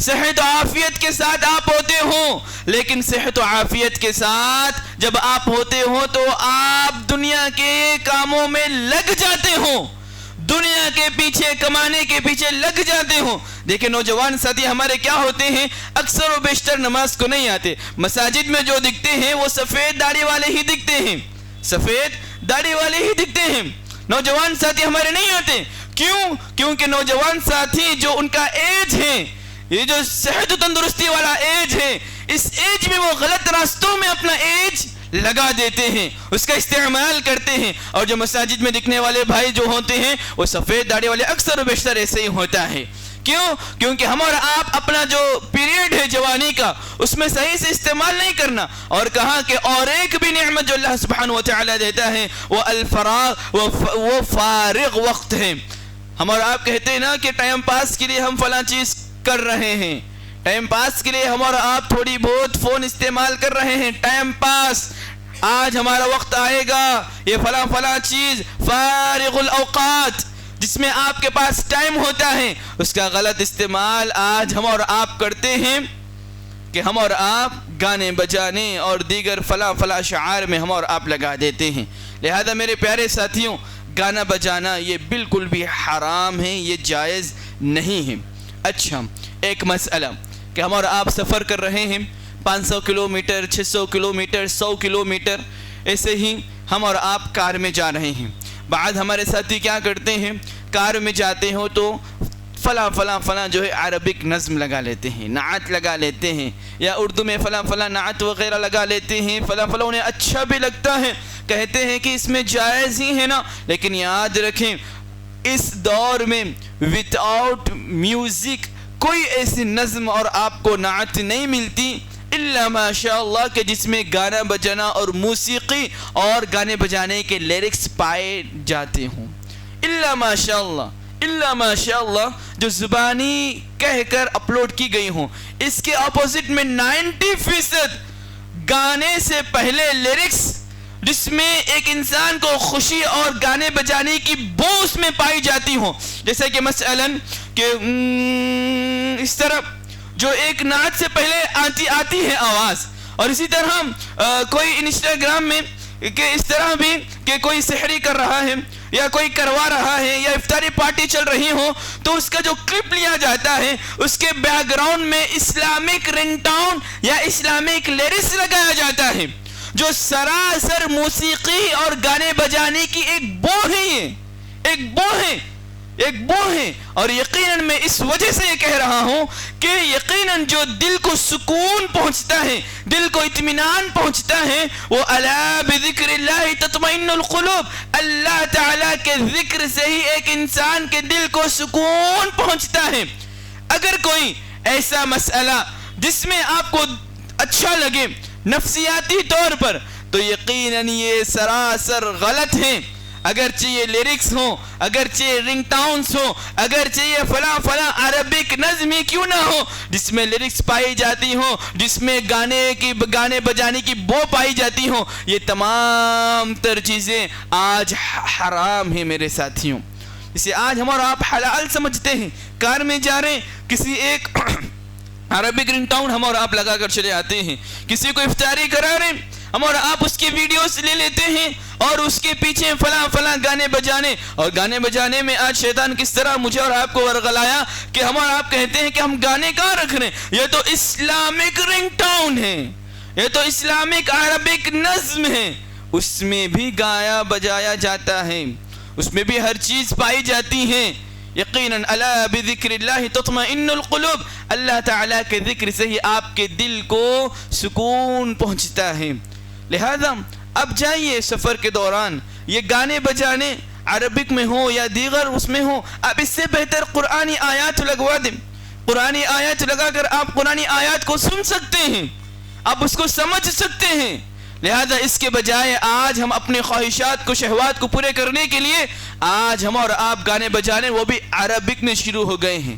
صحت و عافیت کے ساتھ آپ ہوتے ہوں، لیکن صحت و عافیت کے ساتھ جب آپ ہوتے ہوں تو آپ دنیا کے کاموں میں لگ جاتے ہوں، دنیا کے پیچھے، کمانے کے پیچھے لگ جاتے ہوں. دیکھیں نوجوان ساتھی ہمارے کیا ہوتے ہیں، اکثر و بیشتر نماز کو نہیں آتے. مساجد میں جو دکھتے ہیں وہ سفید داڑھی والے ہی دکھتے ہیں، سفید داڑھی والے ہی دکھتے ہیں. نوجوان ساتھی ہمارے نہیں آتے. کیوں؟ کیونکہ نوجوان ساتھی جو ان کا ایج ہے، یہ جو صحت و تندرستی والا ایج ہے، اس ایج میں وہ غلط راستوں میں اپنا ایج لگا دیتے ہیں، اس کا استعمال کرتے ہیں. اور جو مساجد میں دکھنے والے بھائی جو ہوتے ہیں وہ سفید داڑھی والے اکثر و بیشتر ایسے ہی ہوتا ہے. کیوں؟ کیونکہ ہم اور آپ اپنا جو پیریڈ ہے جوانی کا اس میں صحیح سے استعمال نہیں کرنا. اور کہا کہ اور ایک بھی نعمت جو اللہ سبحانہ و تعالیٰ دیتا ہے وہ الفراغ، وہ فارغ وقت ہے. ہم اور آپ کہتے ہیں نا کہ ٹائم پاس کے لیے ہم فلاں چیز کر رہے ہیں، ٹائم پاس کے لیے ہم اور آپ تھوڑی بہت فون استعمال کر رہے ہیں، ٹائم پاس. آج ہمارا وقت آئے گا یہ فلاں چیز فارغ الاوقات جس میں آپ کے پاس ٹائم ہوتا ہے، اس کا غلط استعمال آج ہم اور آپ کرتے ہیں کہ ہم اور آپ گانے بجانے اور دیگر فلاں شعار میں ہم اور آپ لگا دیتے ہیں. لہذا میرے پیارے ساتھیوں، گانا بجانا یہ بالکل بھی حرام ہے، یہ جائز نہیں ہے. اچھا، ایک مسئلہ کہ ہم اور آپ سفر کر رہے ہیں 500 کلومیٹر، 600 کلومیٹر، 100 کلومیٹر، ایسے ہی ہم اور آپ کار میں جا رہے ہیں. بعض ہمارے ساتھی کیا کرتے ہیں، کار میں جاتے ہو تو فلاں جو ہے عربک نظم لگا لیتے ہیں، نعت لگا لیتے ہیں، یا اردو میں فلاں نعت وغیرہ لگا لیتے ہیں. فلاں انہیں اچھا بھی لگتا ہے، کہتے ہیں کہ اس میں جائز ہی ہے نا. لیکن یاد رکھیں اس دور میں ود آؤٹ میوزک کوئی ایسی نظم اور آپ کو نعت نہیں ملتی الا ماشاء اللہ کہ جس میں گانا بجانا اور موسیقی اور گانے بجانے کے لیرکس پائے جاتے ہوں. الا ماشاء اللہ جو زبانی کہہ کر اپلوڈ کی گئی ہوں. اس کے اپوزٹ میں 90% گانے سے پہلے لیرکس جس میں ایک انسان کو خوشی اور گانے بجانے کی بو اس میں پائی جاتی ہوں. جیسے کہ مثلاً کہ اس طرح جو ایک نعت سے پہلے آتی ہے آواز. اور اسی طرح کوئی انسٹاگرام میں کہ اس طرح بھی کہ کوئی سحری کر رہا ہے یا کوئی کروا رہا ہے یا افطاری پارٹی چل رہی ہو تو اس کا جو کلپ لیا جاتا ہے اس کے بیک گراؤنڈ میں اسلامک رنگ ٹون یا اسلامک لیرکس لگایا جاتا ہے، جو سراسر موسیقی اور گانے بجانے کی ایک بو ہے، ایک بو ہے۔ اور یقیناً میں اس وجہ سے یہ کہہ رہا ہوں کہ یقیناً جو دل کو سکون پہنچتا ہے، دل کو اطمینان پہنچتا ہے، وہ الا بذکر اللہ تطمئن القلوب، اللہ تعالیٰ کے ذکر سے ہی ایک انسان کے دل کو سکون پہنچتا ہے۔ اگر کوئی ایسا مسئلہ جس میں آپ کو اچھا لگے نفسیاتی طور پر، تو یقیناً یہ سراسر غلط ہے۔ اگرچہ یہ لیرکس ہوں، اگرچہ رنگ ٹاؤنز ہوں، اگرچہ یہ فلاں عربک نظم ہی کیوں نہ ہو جس میں لیرکس پائی جاتی ہوں، جس میں گانے بجانے کی بو پائی جاتی ہوں، یہ تمام تر چیزیں آج حرام ہیں میرے ساتھیوں۔ اسے آج ہم اور آپ حلال سمجھتے ہیں، کار میں جا رہے ہیں کسی ایک عربک رنگ ٹاؤن ہم اور آپ لگا کر چلے آتے ہیں، کسی کو افطاری کرا رہے ہیں ہم اور آپ اس کی ویڈیوز لے لیتے ہیں اور اس کے پیچھے فلاں گانے بجانے، اور گانے بجانے میں آج شیطان کس طرح مجھے اور آپ کو ورغلایا کہ ہم اور آپ کہتے ہیں کہ ہم گانے کہاں رکھ رہے ہیں، یہ تو اسلامک رنگ ٹاؤن ہے، یہ تو اسلامک عربک نظم ہے، اس میں بھی گایا بجایا جاتا ہے، اس میں بھی ہر چیز پائی جاتی ہے۔ یقیناً الا بذکر اللہ تطمئن القلوب، اللہ تعالیٰ کے ذکر سے ہی آپ کے دل کو سکون پہنچتا ہے۔ لہذا اب جائیے سفر کے دوران یہ گانے بجانے عربک میں ہو یا دیگر اس میں ہو، اب اس سے بہتر قرآنی آیات لگوا دیں، قرآنی آیات لگا کر آپ قرآنی آیات کو سن سکتے ہیں، آپ اس کو سمجھ سکتے ہیں۔ لہذا اس کے بجائے آج ہم اپنے خواہشات کو شہوات کو پورے کرنے کے لیے آج ہم اور آپ گانے بجانے وہ بھی عربک میں شروع ہو گئے ہیں۔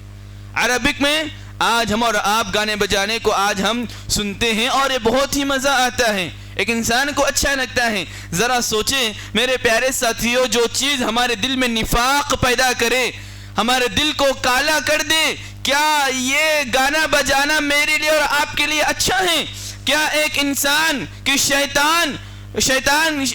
عربک میں آج ہم اور آپ گانے بجانے کو آج ہم سنتے ہیں اور یہ بہت ہی مزہ آتا ہے، ایک انسان کو اچھا لگتا ہے۔ ذرا سوچیں میرے پیارے ساتھیوں، جو چیز ہمارے دل میں نفاق پیدا کرے، ہمارے دل کو کالا کر دے، کیا یہ گانا بجانا میرے لیے اور آپ کے لیے اچھا ہے؟ کیا ایک انسان کی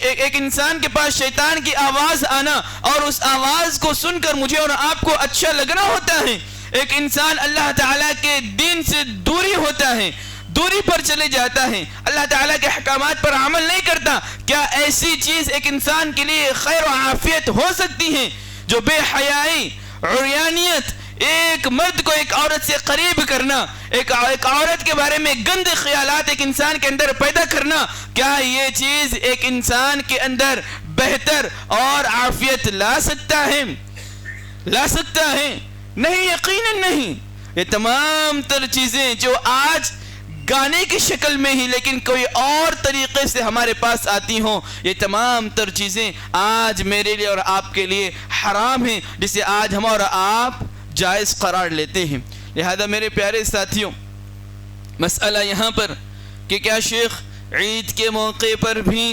ایک انسان کے پاس شیطان کی آواز آنا اور اس آواز کو سن کر مجھے اور آپ کو اچھا لگنا ہوتا ہے؟ ایک انسان اللہ تعالیٰ کے دین سے دوری ہوتا ہے، دوری پر چلے جاتا ہے، اللہ تعالیٰ کے احکامات پر عمل نہیں کرتا، کیا ایسی چیز ایک انسان کے لیے خیر و عافیت ہو سکتی ہے؟ جو بے حیائی، عریانیت، ایک مرد کو ایک عورت سے قریب کرنا، ایک عورت کے بارے میں گندے خیالات ایک انسان کے اندر پیدا کرنا، کیا یہ چیز ایک انسان کے اندر بہتر اور عافیت لا سکتا ہے؟ نہیں، یقیناً نہیں۔ یہ تمام تر چیزیں جو آج گانے کی شکل میں ہی لیکن کوئی اور طریقے سے ہمارے پاس آتی ہوں، یہ تمام تر چیزیں آج میرے لیے اور آپ کے لیے حرام ہیں، جسے آج ہم اور آپ جائز قرار لیتے ہیں۔ لہذا میرے پیارے ساتھیوں، مسئلہ یہاں پر کہ کیا شیخ عید کے موقع پر بھی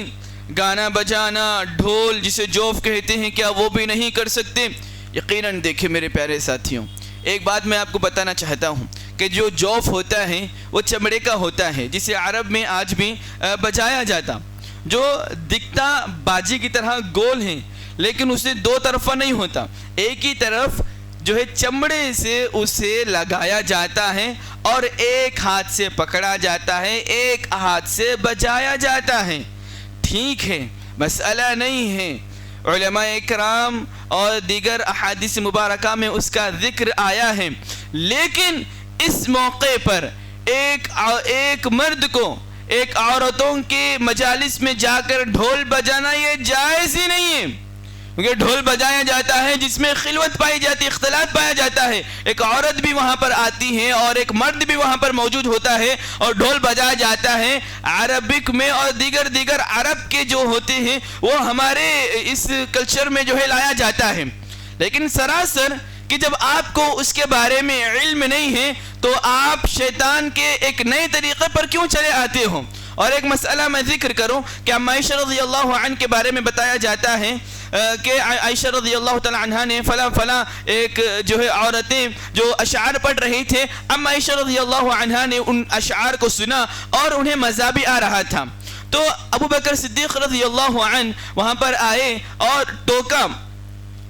گانا بجانا، ڈھول جسے جوف کہتے ہیں، کیا وہ بھی نہیں کر سکتے؟ یقیناً دیکھیں میرے پیارے ساتھیوں، ایک بات میں آپ کو بتانا چاہتا ہوں کہ جو جوف ہوتا ہے وہ چمڑے کا ہوتا ہے، جسے عرب میں آج بھی بجایا جاتا، جو دکھتا باجی کی طرح گول ہے لیکن اسے دو طرفہ نہیں ہوتا، ایک ہی طرف جو ہے چمڑے سے اسے لگایا جاتا ہے اور ایک ہاتھ سے پکڑا جاتا ہے، ایک ہاتھ سے بجایا جاتا ہے۔ ٹھیک ہے، مسئلہ نہیں ہے، علماء اکرام اور دیگر احادیث مبارکہ میں اس کا ذکر آیا ہے، لیکن اس موقع پر ایک مرد کو ایک عورتوں کے مجالس میں جا کر ڈھول بجانا یہ جائز ہی نہیں ہے، کیونکہ ڈھول بجایا جاتا ہے جس میں خلوت پائی جاتی ہے، اختلاط پایا جاتا ہے، ایک عورت بھی وہاں پر آتی ہے اور ایک مرد بھی وہاں پر موجود ہوتا ہے اور ڈھول بجایا جاتا ہے۔ عربک میں اور دیگر عرب کے جو ہوتے ہیں وہ ہمارے اس کلچر میں جو ہے لایا جاتا ہے، لیکن سراسر کہ جب آپ کو اس کے بارے میں علم نہیں ہے تو آپ شیطان کے ایک نئے طریقے پر کیوں چلے آتے ہو؟ اور ایک مسئلہ میں ذکر کروں کہ عائشہ رضی اللہ عنہ کے بارے میں بتایا جاتا ہے کہ عائشہ رضی اللہ تعالی عنہ نے فلاں ایک جو ہے عورتیں جو اشعار پڑھ رہی تھے، عائشہ رضی اللہ عنہ نے ان اشعار کو سنا اور انہیں مزہ بھی آ رہا تھا، تو ابو بکر صدیق رضی اللہ عنہ وہاں پر آئے اور ٹوکا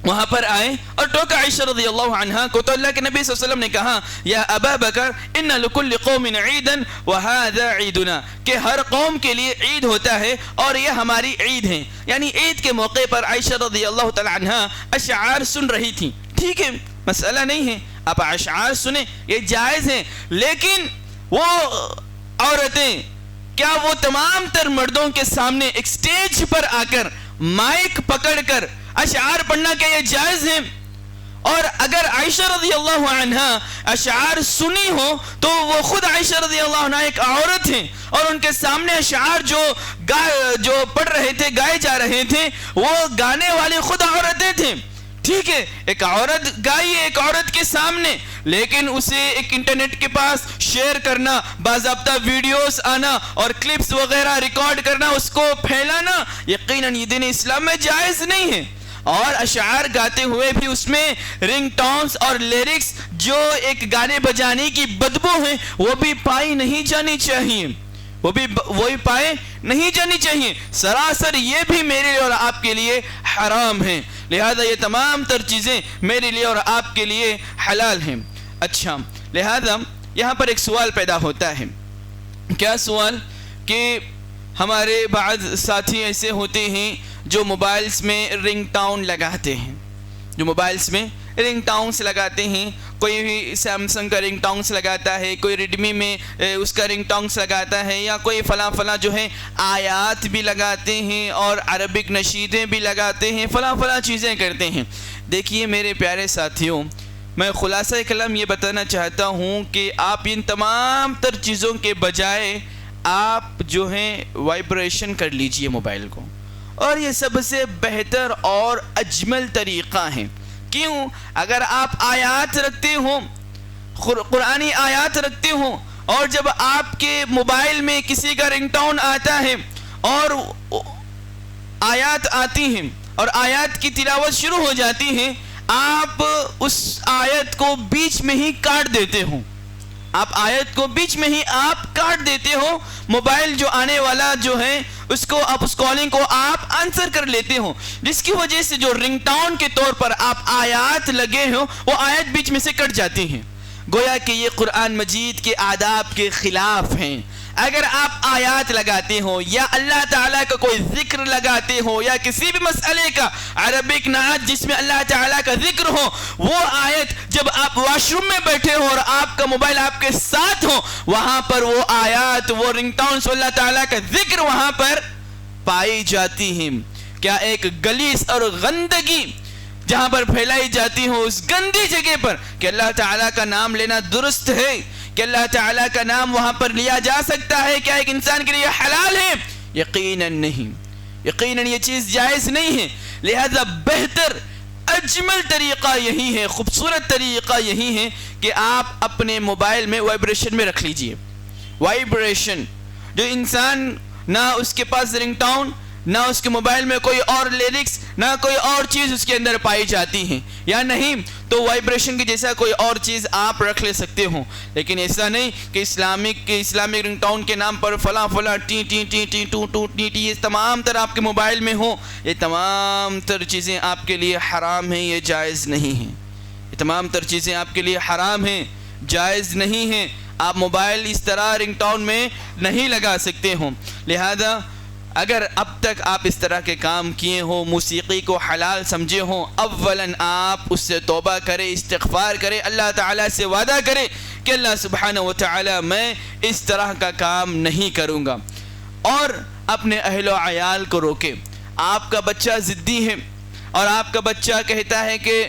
وہاں پر آئے اور ٹوکا عائشہ رضی اللہ عنہا کو، تو اللہ کے نبی صلی اللہ علیہ وسلم نے کہا یا ابا بکر ان لکل قوم عیدا وہذا عیدنا، کہ ہر قوم کے لیے عید ہوتا ہے اور یہ ہماری عید ہے. یعنی عید کے موقع پر عائشہ رضی اللہ تعالی عنہا اشعار سن رہی تھی. ٹھیک ہے، مسئلہ نہیں ہے، آپ اشعار سنیں، یہ جائز ہیں، لیکن وہ عورتیں کیا وہ تمام تر مردوں کے سامنے ایک سٹیج پر آ کر مائک پکڑ کر اشعار پڑھنا کیا یہ جائز ہے؟ اور اگر عائشہ رضی اللہ عنہا اشعار سنی ہو تو وہ خود عائشہ رضی اللہ عنہا ایک عورت ہیں، اور ان کے سامنے اشعار جو پڑھ رہے تھے، گائے جا رہے تھے، وہ گانے والے خود عورتیں تھیں. ٹھیک ہے، ایک عورت گائی ہے ایک عورت کے سامنے، لیکن اسے ایک انٹرنیٹ کے پاس شیئر کرنا، باضابطہ ویڈیوز آنا اور کلپس وغیرہ ریکارڈ کرنا، اس کو پھیلانا، یقیناً یہ دین اسلام میں جائز نہیں ہے. اور اشعار گاتے ہوئے بھی اس میں رنگ ٹونز اور لیرکس جو ایک گانے بجانے کی بدبو ہیں وہ بھی پائی نہیں جانی چاہیے، وہی پائے نہیں جانی چاہیے. سراسر یہ بھی میرے لیے اور آپ کے لیے حرام ہیں، لہذا یہ تمام تر چیزیں میرے لیے اور آپ کے لیے حلال ہیں. اچھا، لہذا یہاں پر ایک سوال پیدا ہوتا ہے. کیا سوال؟ کہ ہمارے بعض ساتھی ایسے ہوتے ہیں جو موبائلز میں رنگ ٹون لگاتے ہیں، لگاتے ہیں. کوئی بھی سیمسنگ کا رنگ ٹونز لگاتا ہے، کوئی ریڈمی میں اس کا رنگ ٹونز لگاتا ہے، یا کوئی فلاں جو ہے آیات بھی لگاتے ہیں اور عربک نشیدیں بھی لگاتے ہیں، فلاں چیزیں کرتے ہیں. دیکھیے میرے پیارے ساتھیوں، میں خلاصہ کلام یہ بتانا چاہتا ہوں کہ آپ ان تمام تر چیزوں کے بجائے آپ جو ہیں وائبریشن کر لیجئے موبائل کو، اور یہ سب سے بہتر اور اجمل طریقہ ہے. کیوں؟ اگر آپ آیات رکھتے ہوں، قرآنی آیات رکھتے ہوں، اور جب آپ کے موبائل میں کسی کا رنگ ٹون آتا ہے اور آیات آتی ہیں اور آیات کی تلاوت شروع ہو جاتی ہے، آپ اس آیت کو بیچ میں ہی کاٹ دیتے ہوں، کاٹ دیتے ہو. موبائل جو آنے والا جو ہے اس کالنگ کو آپ آنسر کر لیتے ہو، جس کی وجہ سے جو رنگ ٹون کے طور پر آپ آیات لگے ہو وہ آیت بیچ میں سے کٹ جاتی ہیں. گویا کہ یہ قرآن مجید کے آداب کے خلاف ہیں. اگر آپ آیات لگاتے ہو یا اللہ تعالیٰ کا کوئی ذکر لگاتے ہو یا کسی بھی مسئلے کا عربک نعت جس میں اللہ تعالیٰ کا ذکر ہو، وہ آیت جب آپ واش روم میں بیٹھے ہو اور آپ کا موبائل آپ کے ساتھ ہو، وہاں پر وہ آیات، وہ رنگ ٹونز، اللہ تعالیٰ کا ذکر وہاں پر پائی جاتی ہیں. کیا ایک گلیس اور گندگی جہاں پر پھیلائی جاتی ہو، اس گندی جگہ پر کہ اللہ تعالیٰ کا نام لینا درست ہے؟ کہ اللہ تعالیٰ کا نام وہاں پر لیا جا سکتا ہے؟ کیا ایک انسان کے لیے حلال ہے؟ یقیناً نہیں، یقیناً یہ چیز جائز نہیں ہے. لہذا بہتر اجمل طریقہ یہی ہے، خوبصورت طریقہ یہی ہے کہ آپ اپنے موبائل میں وائبریشن میں رکھ لیجئے. وائبریشن جو انسان نہ اس کے پاس رنگ ٹون، نہ اس کے موبائل میں کوئی اور لیرکس، نہ کوئی اور چیز اس کے اندر پائی جاتی ہیں، یا نہیں تو وائبریشن کی جیسا کوئی اور چیز آپ رکھ لے سکتے ہوں. لیکن ایسا نہیں کہ اسلامک رنگ ٹون کے نام پر فلاں ٹی ٹی ٹی ٹی ٹو ٹو ٹی ٹی، یہ تمام تر آپ کے موبائل میں ہوں. یہ تمام تر چیزیں آپ کے لیے حرام ہیں، یہ جائز نہیں ہیں. یہ تمام تر چیزیں آپ کے لیے حرام ہیں، جائز نہیں ہیں. آپ موبائل اس طرح رنگ ٹون میں نہیں لگا سکتے ہوں. لہذا اگر اب تک آپ اس طرح کے کام کیے ہوں، موسیقی کو حلال سمجھے ہوں، اولاً آپ اس سے توبہ کریں، استغفار کریں، اللہ تعالیٰ سے وعدہ کریں کہ اللہ سبحانہ و تعالیٰ میں اس طرح کا کام نہیں کروں گا. اور اپنے اہل و عیال کو روکیں. آپ کا بچہ ضدی ہے اور آپ کا بچہ کہتا ہے کہ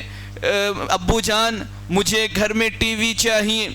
ابو جان مجھے گھر میں ٹی وی چاہیے،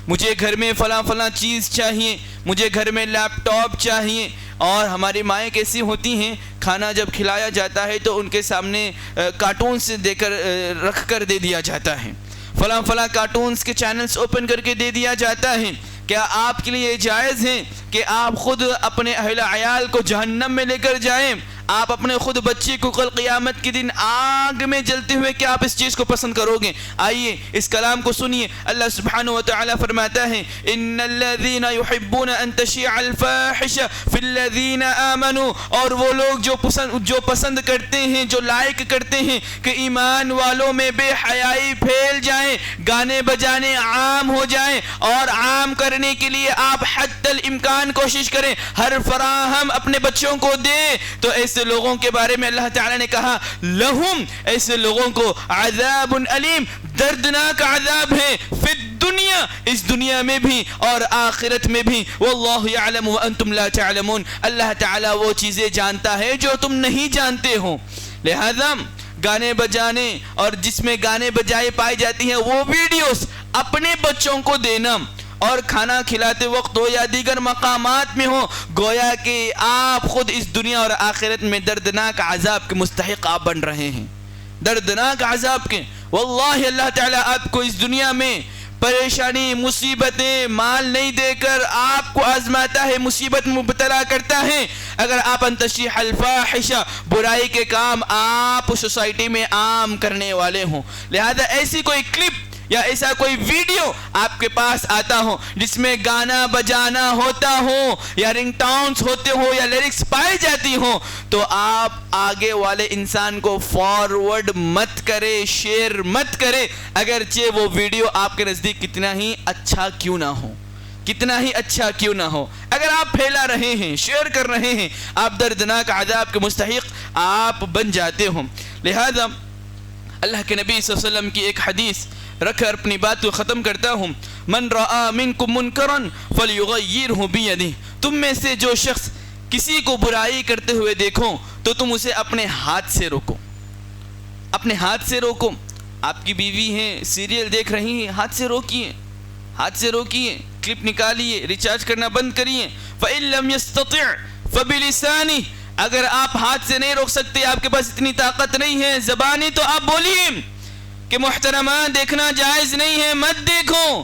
مجھے گھر میں فلاں چیز چاہیے، مجھے گھر میں لیپ ٹاپ چاہیے. اور ہماری مائیں کیسی ہوتی ہیں، کھانا جب کھلایا جاتا ہے تو ان کے سامنے کارٹونز دے کر رکھ کر دے دیا جاتا ہے، فلاں کارٹونز کے چینلز اوپن کر کے دے دیا جاتا ہے. کیا آپ کے لیے جائز ہے کہ آپ خود اپنے اہل عیال کو جہنم میں لے کر جائیں؟ آپ اپنے خود بچے کو کل قیامت کے دن آگ میں جلتے ہوئے کیا آپ اس چیز کو پسند کرو گے؟ آئیے اس کلام کو سنیے. اللہ سبحانہ و تعالی فرماتا ہے ان الذین یحبون ان تشیع الفاحشہ فی الذین آمنوا، اور وہ لوگ جو پسند کرتے ہیں، جو لائک کرتے ہیں کہ ایمان والوں میں بے حیائی پھیل جائیں، گانے بجانے عام ہو جائیں، اور عام کرنے کے لیے آپ حد الامکان کوشش کریں، ہر فراہم اپنے بچوں کو دیں. تو ایسے لوگوں کے بارے میں اللہ تعالی نے کہا لہم، ایسے لوگوں کو عذاب علیم، دردناک عذاب ہے، فی الدنیا، اس دنیا میں بھی اور آخرت میں بھی. واللہ یعلم وانتم لا تعلمون، اللہ تعالی وہ چیزیں جانتا ہے جو تم نہیں جانتے ہو. لہذا گانے بجانے اور جس میں گانے بجائے پائی جاتی ہیں وہ ویڈیوز اپنے بچوں کو دینا، اور کھانا کھلاتے وقت ہو یا دیگر مقامات میں ہو، گویا کہ آپ خود اس دنیا اور آخرت میں دردناک عذاب کے مستحق آپ بن رہے ہیں، دردناک عذاب کے. واللہ اللہ تعالیٰ آپ کو اس دنیا میں پریشانی، مصیبتیں، مال نہیں دے کر آپ کو آزماتا ہے، مصیبت مبتلا کرتا ہے اگر آپ ان تشیع الفاحشہ، برائی کے کام آپ سوسائٹی میں عام کرنے والے ہوں. لہذا ایسی کوئی کلپ یا ایسا کوئی ویڈیو آپ کے پاس آتا ہو جس میں گانا بجانا ہوتا ہو یا رنگ ٹاؤنز ہوتے ہو یا لیرکس پائی جاتی ہوں، تو آپ آگے والے انسان کو فارورڈ مت کرے، شیئر مت کرے، اگرچہ وہ ویڈیو آپ کے نزدیک کتنا ہی اچھا کیوں نہ ہو، کتنا ہی اچھا کیوں نہ ہو. اگر آپ پھیلا رہے ہیں، شیئر کر رہے ہیں، آپ دردناک عذاب کے مستحق آپ بن جاتے ہوں. لہذا اللہ کے نبی صلی اللہ علیہ وسلم کی ایک حدیث رکھ کر اپنی بات کو ختم کرتا ہوں. من رآ منکم منکرا فلیغیرہ بیدہ، تم میں سے جو شخص کسی کو برائی کرتے ہوئے دیکھو تو تم اسے اپنے ہاتھ سے روکو، اپنے ہاتھ سے روکو. آپ کی بیوی ہیں، سیریل دیکھ رہی ہیں، ہاتھ سے روکیے، ہاتھ سے روکیے، کلپ نکالیے، ریچارج کرنا بند کریے. فإن لم يستطع فبلسانہ، اگر آپ ہاتھ سے نہیں روک سکتے، آپ کے پاس اتنی طاقت نہیں ہے زبانی، تو آپ بولیے کہ محترمہ دیکھنا جائز نہیں ہے، مت دیکھو.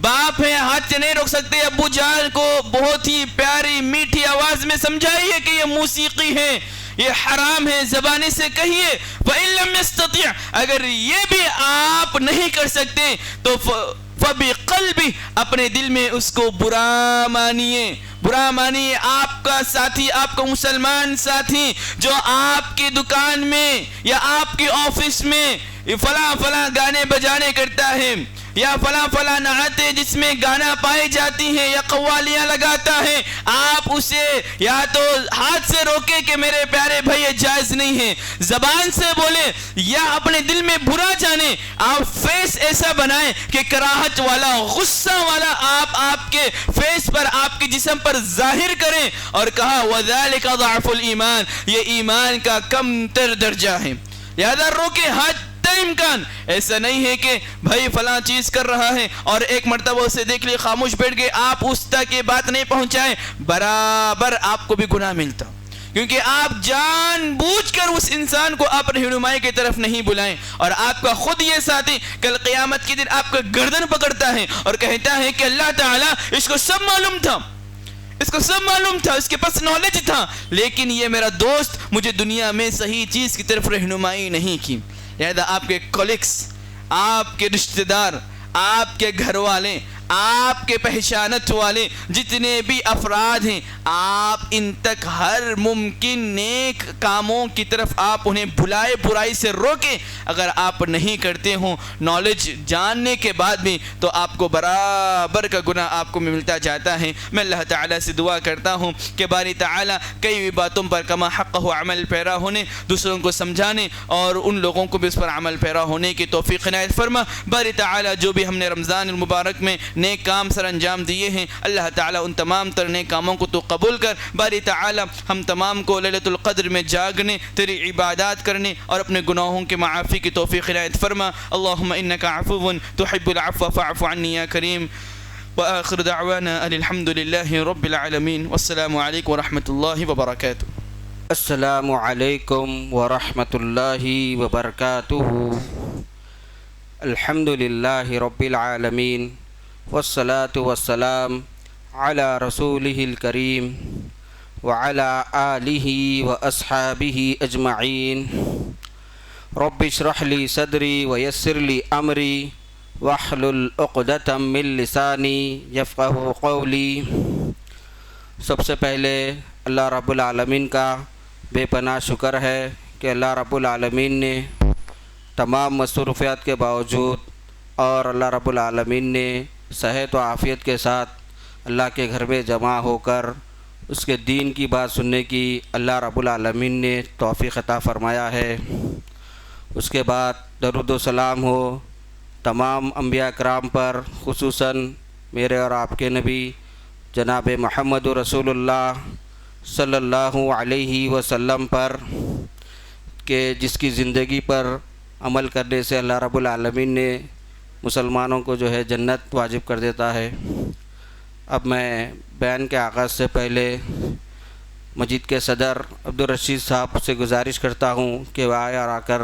باپ ہے، ہاتھ سے نہیں روک سکتے، ابو جان کو بہت ہی پیاری میٹھی آواز میں سمجھائیے کہ یہ موسیقی ہے، یہ حرام ہے، زبانی سے کہیے. وَإِن لَمْ يَسْتَطِعْ، اگر یہ بھی آپ نہیں کر سکتے تو فَبِقَلْبِ، اپنے دل میں اس کو برا مانیے، برا مانیے. آپ کا ساتھی، آپ کا مسلمان ساتھی جو آپ کی دکان میں یا آپ کی آفس میں فلاں فلاں گانے بجانے کرتا ہے، یا فلاں فلاں نعتیں جس میں گانا پائی جاتی ہیں یا قوالیاں لگاتا ہے، آپ اسے یا تو ہاتھ سے روکے کہ میرے پیارے بھائی یہ جائز نہیں ہے، زبان سے بولے، یا اپنے دل میں برا جانے، آپ فیس ایسا بنائیں کہ کراہت والا، غصہ والا آپ کے فیس پر، آپ کے جسم پر ظاہر کریں، اور کہا وَذَلِكَ ضَعْفُ الْإِيمَانِ، یہ ایمان کا کم تر درجہ ہے. لہذا روکے، ہاتھ امکان. ایسا نہیں ہے کہ بھائی فلاں چیز کر رہا ہے اور ایک مرتبہ اسے دیکھ لیے خاموش بیٹھ گئے، آپ اس تک یہ بات نہیں پہنچائیں، برابر آپ کو بھی گناہ ملتا، کیونکہ آپ جان بوجھ کر اس انسان کو آپ رہنمائی کی طرف نہیں بلائیں. اور آپ کا خود یہ ساتھی کل قیامت کے دن آپ کا گردن پکڑتا ہے اور کہتا ہے کہ اللہ تعالیٰ اس کو سب معلوم تھا، اس کو سب معلوم تھا، اس کے پاس نالج تھا، لیکن یہ میرا دوست مجھے دنیا میں صحیح چیز کی طرف رہنمائی نہیں کی. لہذا آپ کے کولیگس، آپ کے رشتہ دار، آپ کے گھر والے، آپ کے پہچانت والے جتنے بھی افراد ہیں، آپ ان تک ہر ممکن نیک کاموں کی طرف آپ انہیں بھلائے، برائی سے روکیں. اگر آپ نہیں کرتے ہوں نالج جاننے کے بعد بھی، تو آپ کو برابر کا گناہ آپ کو ملتا جاتا ہے. میں اللہ تعالیٰ سے دعا کرتا ہوں کہ باری تعالیٰ کئی بھی باتوں پر کما حق ہو عمل پیرا ہونے، دوسروں کو سمجھانے اور ان لوگوں کو بھی اس پر عمل پیرا ہونے کی توفیق عنایت فرما. باری تعالیٰ جو بھی ہم نے رمضان المبارک میں نیک کام سر انجام دیے ہیں، اللہ تعالیٰ ان تمام تر نیک کاموں کو تو قبول کر. باری تعالیٰ ہم تمام کو لیلۃ القدر میں جاگنے، تیری عبادات کرنے اور اپنے گناہوں کے معافی کی توفیق عنایت فرما. اللہم انک عفو تحب العفو فاعف عنی یا کریم. وآخر دعوانا ان الحمد للہ رب العالمین، والسلام علیکم ورحمۃ اللہ وبرکاتہ. السلام علیکم ورحمۃ اللہ وبرکاتہ. الحمد للہ رب العالمین والصلاة والسلام علی رسولہ الکریم وعلى آله وأصحابه أجمعين رب اشرح لي صدري ويسر لي أمري واحلل عقدة من لساني يفقهوا قولي۔ سب سے پہلے اللہ رب العالمین کا بے پناہ شکر ہے کہ اللہ رب العالمین نے تمام مصروفیات کے باوجود اور اللہ رب العالمین نے صحت و عافیت کے ساتھ اللہ کے گھر میں جمع ہو کر اس کے دین کی بات سننے کی اللہ رب العالمین نے توفیق عطا فرمایا ہے۔ اس کے بعد درود و سلام ہو تمام انبیاء کرام پر، خصوصاً میرے اور آپ کے نبی جناب محمد رسول اللہ صلی اللہ علیہ وسلم پر، کہ جس کی زندگی پر عمل کرنے سے اللہ رب العالمین نے مسلمانوں کو جو ہے جنت واجب کر دیتا ہے۔ اب میں بیان کے آغاز سے پہلے مسجد کے صدر عبدالرشید صاحب سے گزارش کرتا ہوں کہ وہ آئے اور آ کر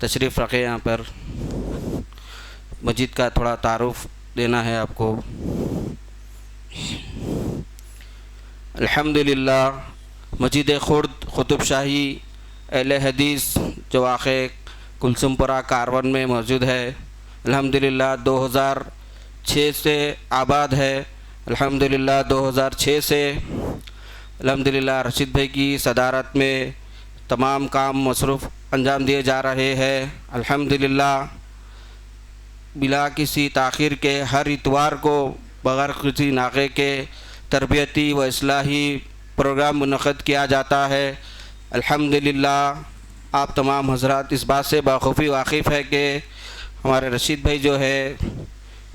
تشریف رکھے یہاں پر۔ مسجد کا تھوڑا تعارف دینا ہے آپ کو۔ الحمدللہ مسجد خرد قطب شاہی اہل حدیث جو واقع کلثوم پورہ کارون میں موجود ہے، الحمدللہ 2006 سے آباد ہے۔ الحمدللہ 2006 سے الحمدللہ رشید بھائی کی صدارت میں تمام کام مصروف انجام دیے جا رہے ہیں۔ الحمدللہ بلا کسی تاخیر کے ہر اتوار کو بغیر کسی ناغے کے تربیتی و اصلاحی پروگرام منعقد کیا جاتا ہے۔ الحمدللہ آپ تمام حضرات اس بات سے بخوبی واقف ہے کہ ہمارے رشید بھائی جو ہے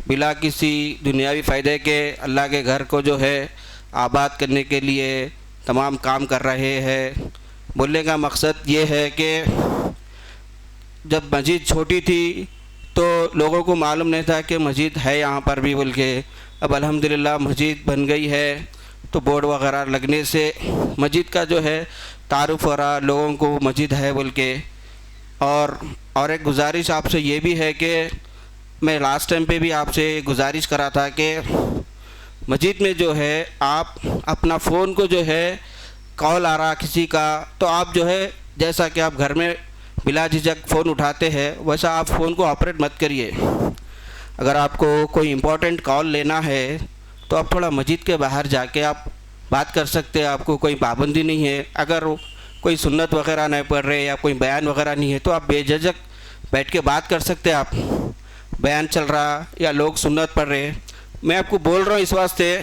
بلا کسی دنیاوی فائدے کے اللہ کے گھر کو جو ہے آباد کرنے کے لیے تمام کام کر رہے ہیں۔ بولنے کا مقصد یہ ہے کہ جب مسجد چھوٹی تھی تو لوگوں کو معلوم نہیں تھا کہ مسجد ہے یہاں پر بھی بول کے، اب الحمدللہ مسجد بن گئی ہے تو بورڈ وغیرہ لگنے سے مسجد کا جو ہے تعارف ہو رہا لوگوں کو مسجد ہے بول کے۔ اور ایک گزارش آپ سے یہ بھی ہے کہ میں لاسٹ ٹائم پہ بھی آپ سے گزارش کرا تھا کہ مسجد میں جو ہے آپ اپنا فون کو جو ہے کال آ رہا کسی کا تو آپ جو ہے جیسا کہ آپ گھر میں بلا جھجک فون اٹھاتے ہیں ویسا آپ فون کو آپریٹ مت کریے۔ اگر آپ کو کوئی امپورٹنٹ کال لینا ہے تو آپ تھوڑا مسجد کے باہر جا کے آپ بات کر سکتے ہیں، آپ کو کوئی پابندی نہیں ہے۔ اگر کوئی سنت وغیرہ نہیں پڑھ رہے یا کوئی بیان وغیرہ نہیں ہے تو آپ بے جھجک بیٹھ کے بات کر سکتے ہیں۔ آپ بیان چل رہا یا لوگ سنت پڑھ رہے، میں آپ کو بول رہا ہوں اس واسطے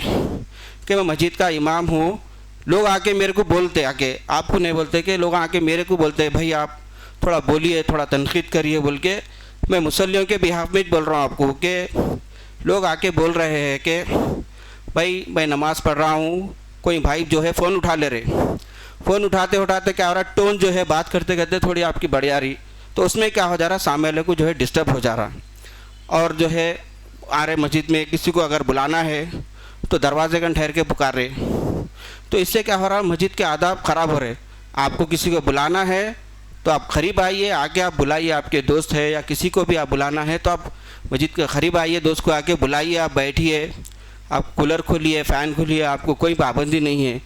کہ میں مسجد کا امام ہوں۔ لوگ آ کے میرے کو بولتے، آ کے آپ کو نہیں بولتے کہ لوگ آ کے میرے کو بولتے بھائی آپ تھوڑا بولیے، تھوڑا تنقید کریے بول کے۔ میں مسلیوں کے بہاف میں بول رہا ہوں آپ کو کہ لوگ آ کے بول رہے ہیں کہ بھائی میں نماز پڑھ رہا ہوں، کوئی بھائی جو ہے فون اٹھا لے رہے، فون اٹھاتے اٹھاتے کیا ہو رہا ٹون جو ہے بات کرتے کرتے تھوڑی آپ کی بڑھ آ رہی تو اس میں کیا ہو جا رہا سامنے والے کو جو ہے ڈسٹرب ہو جا رہا، اور جو ہے آ رہے مسجد میں کسی کو اگر بلانا ہے تو دروازے کا ٹھہر کے پکار رہے، تو اس سے کیا ہو رہا مسجد کے آداب خراب ہو رہے۔ آپ کو کسی کو بلانا ہے تو آپ قریب آئیے، آ کے آپ بلائیے، آپ کے دوست ہے یا کسی کو بھی آپ بلانا ہے تو آپ مسجد کے قریب آئیے، دوست کو آ کے بلائیے، آپ بیٹھیے، آپ کولر کھولیے، فین کھولیے، آپ کو کوئی پابندی نہیں ہے۔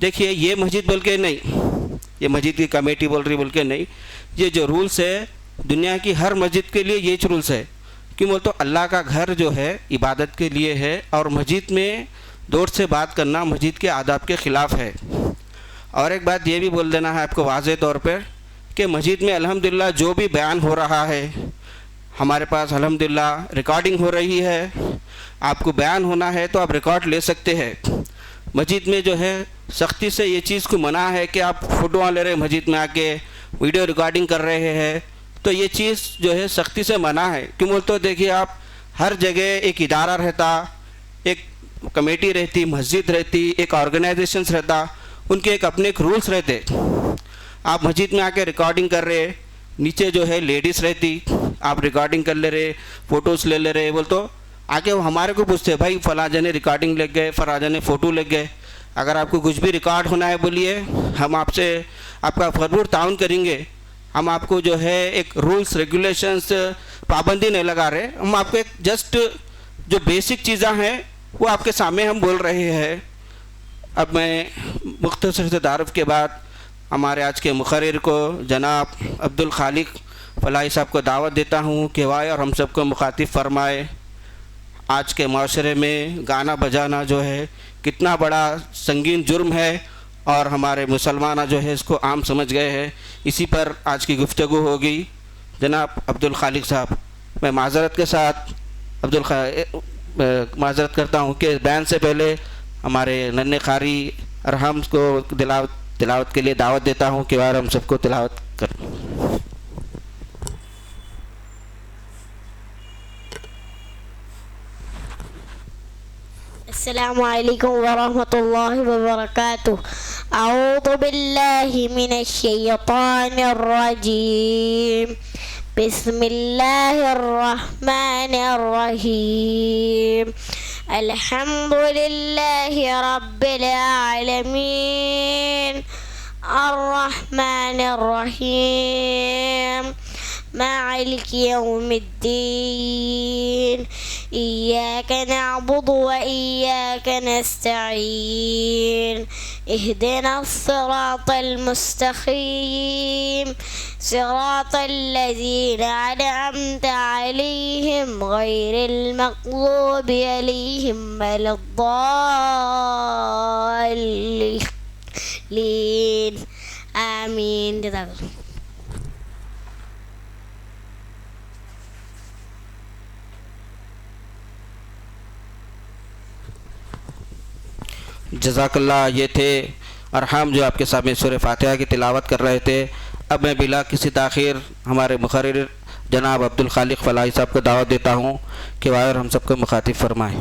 دیکھیے یہ مسجد بول کے نہیں، یہ مسجد کی کمیٹی بول رہی بول کے نہیں، یہ جو رولز ہے دنیا کی ہر مسجد کے لیے یہ رولز ہے، کیوں بول تو اللہ کا گھر جو ہے عبادت کے لیے ہے، اور مسجد میں دور سے بات کرنا مسجد کے آداب کے خلاف ہے۔ اور ایک بات یہ بھی بول دینا ہے آپ کو واضح طور پر کہ مسجد میں الحمدللہ جو بھی بیان ہو رہا ہے ہمارے پاس الحمدللہ ریکارڈنگ ہو رہی ہے، آپ کو بیان ہونا ہے تو آپ ریکارڈ لے سکتے ہیں۔ مسجد میں جو ہے سختی سے یہ چیز کو منع ہے کہ آپ فوٹو لے رہے مسجد میں آ کے ویڈیو ریکارڈنگ کر رہے ہیں، تو یہ چیز جو ہے سختی سے منع ہے۔ کیوں بولتے ہو دیکھیے آپ ہر جگہ ایک ادارہ رہتا، ایک کمیٹی رہتی، مسجد رہتی، ایک آرگنائزیشنز رہتا، ان کے ایک اپنے ایک رولز رہتے۔ آپ مسجد میں آ کے ریکارڈنگ کر رہے، نیچے جو ہے لیڈیز رہتی، آپ ریکارڈنگ کر لے رہے، فوٹوز لے لے رہے، بول تو آ کے وہ ہمارے کو پوچھتے بھائی فلاں جنے ریکارڈنگ لگ گئے، فلاں جنے فوٹو لگ گئے۔ اگر آپ کو کچھ بھی ریکارڈ ہونا ہے بولیے، ہم آپ سے آپ کا بھرپور تعاون کریں گے۔ ہم آپ کو جو ہے ایک رولز ریگولیشنز پابندی نہیں لگا رہے، ہم آپ کو ایک جسٹ جو بیسک چیزیں ہیں وہ آپ کے سامنے ہم بول رہے ہیں۔ اب میں مختصر سے تعارف کے بعد ہمارے آج کے مقرر کو جناب عبدالخالق فلاحی صاحب کو دعوت دیتا ہوں کہ وہ آئے اور ہم سب کو مخاطب فرمائے۔ آج کے معاشرے میں گانا بجانا جو ہے کتنا بڑا سنگین جرم ہے، اور ہمارے مسلمان جو ہے اس کو عام سمجھ گئے ہیں۔ اسی پر آج کی گفتگو ہوگی۔ جناب عبدالخالق صاحب، میں معذرت کے ساتھ معذرت کرتا ہوں کہ بیان سے پہلے ہمارے ننھے قاری ارحم کو تلاوت کے لیے دعوت دیتا ہوں کہ ہم سب کو تلاوت کریں۔ السلام علیکم ورحمۃ اللہ وبرکاتہ۔ اعوذ باللہ من الشیطان الرجیم، بسم اللہ الرحمن الرحیم، الحمد للہ رب العالمین، الرحمن الرحیم، مالک یوم الدین، ایاک نعبد و ایاک نستعین، اہدنا الصراط المستقیم، صراط الذین انعمت علیہم غیر المغضوب علیہم ولا الضالین، آمین۔ جزاک اللہ۔ جزاک اللہ۔ یہ تھے ارحام جو آپ کے سامنے سورہ فاتحہ کی تلاوت کر رہے تھے۔ اب میں بلا کسی تاخیر ہمارے مقرر جناب عبدالخالق فلاحی صاحب کو دعوت دیتا ہوں کہ وہ ہم سب کو مخاطب فرمائیں۔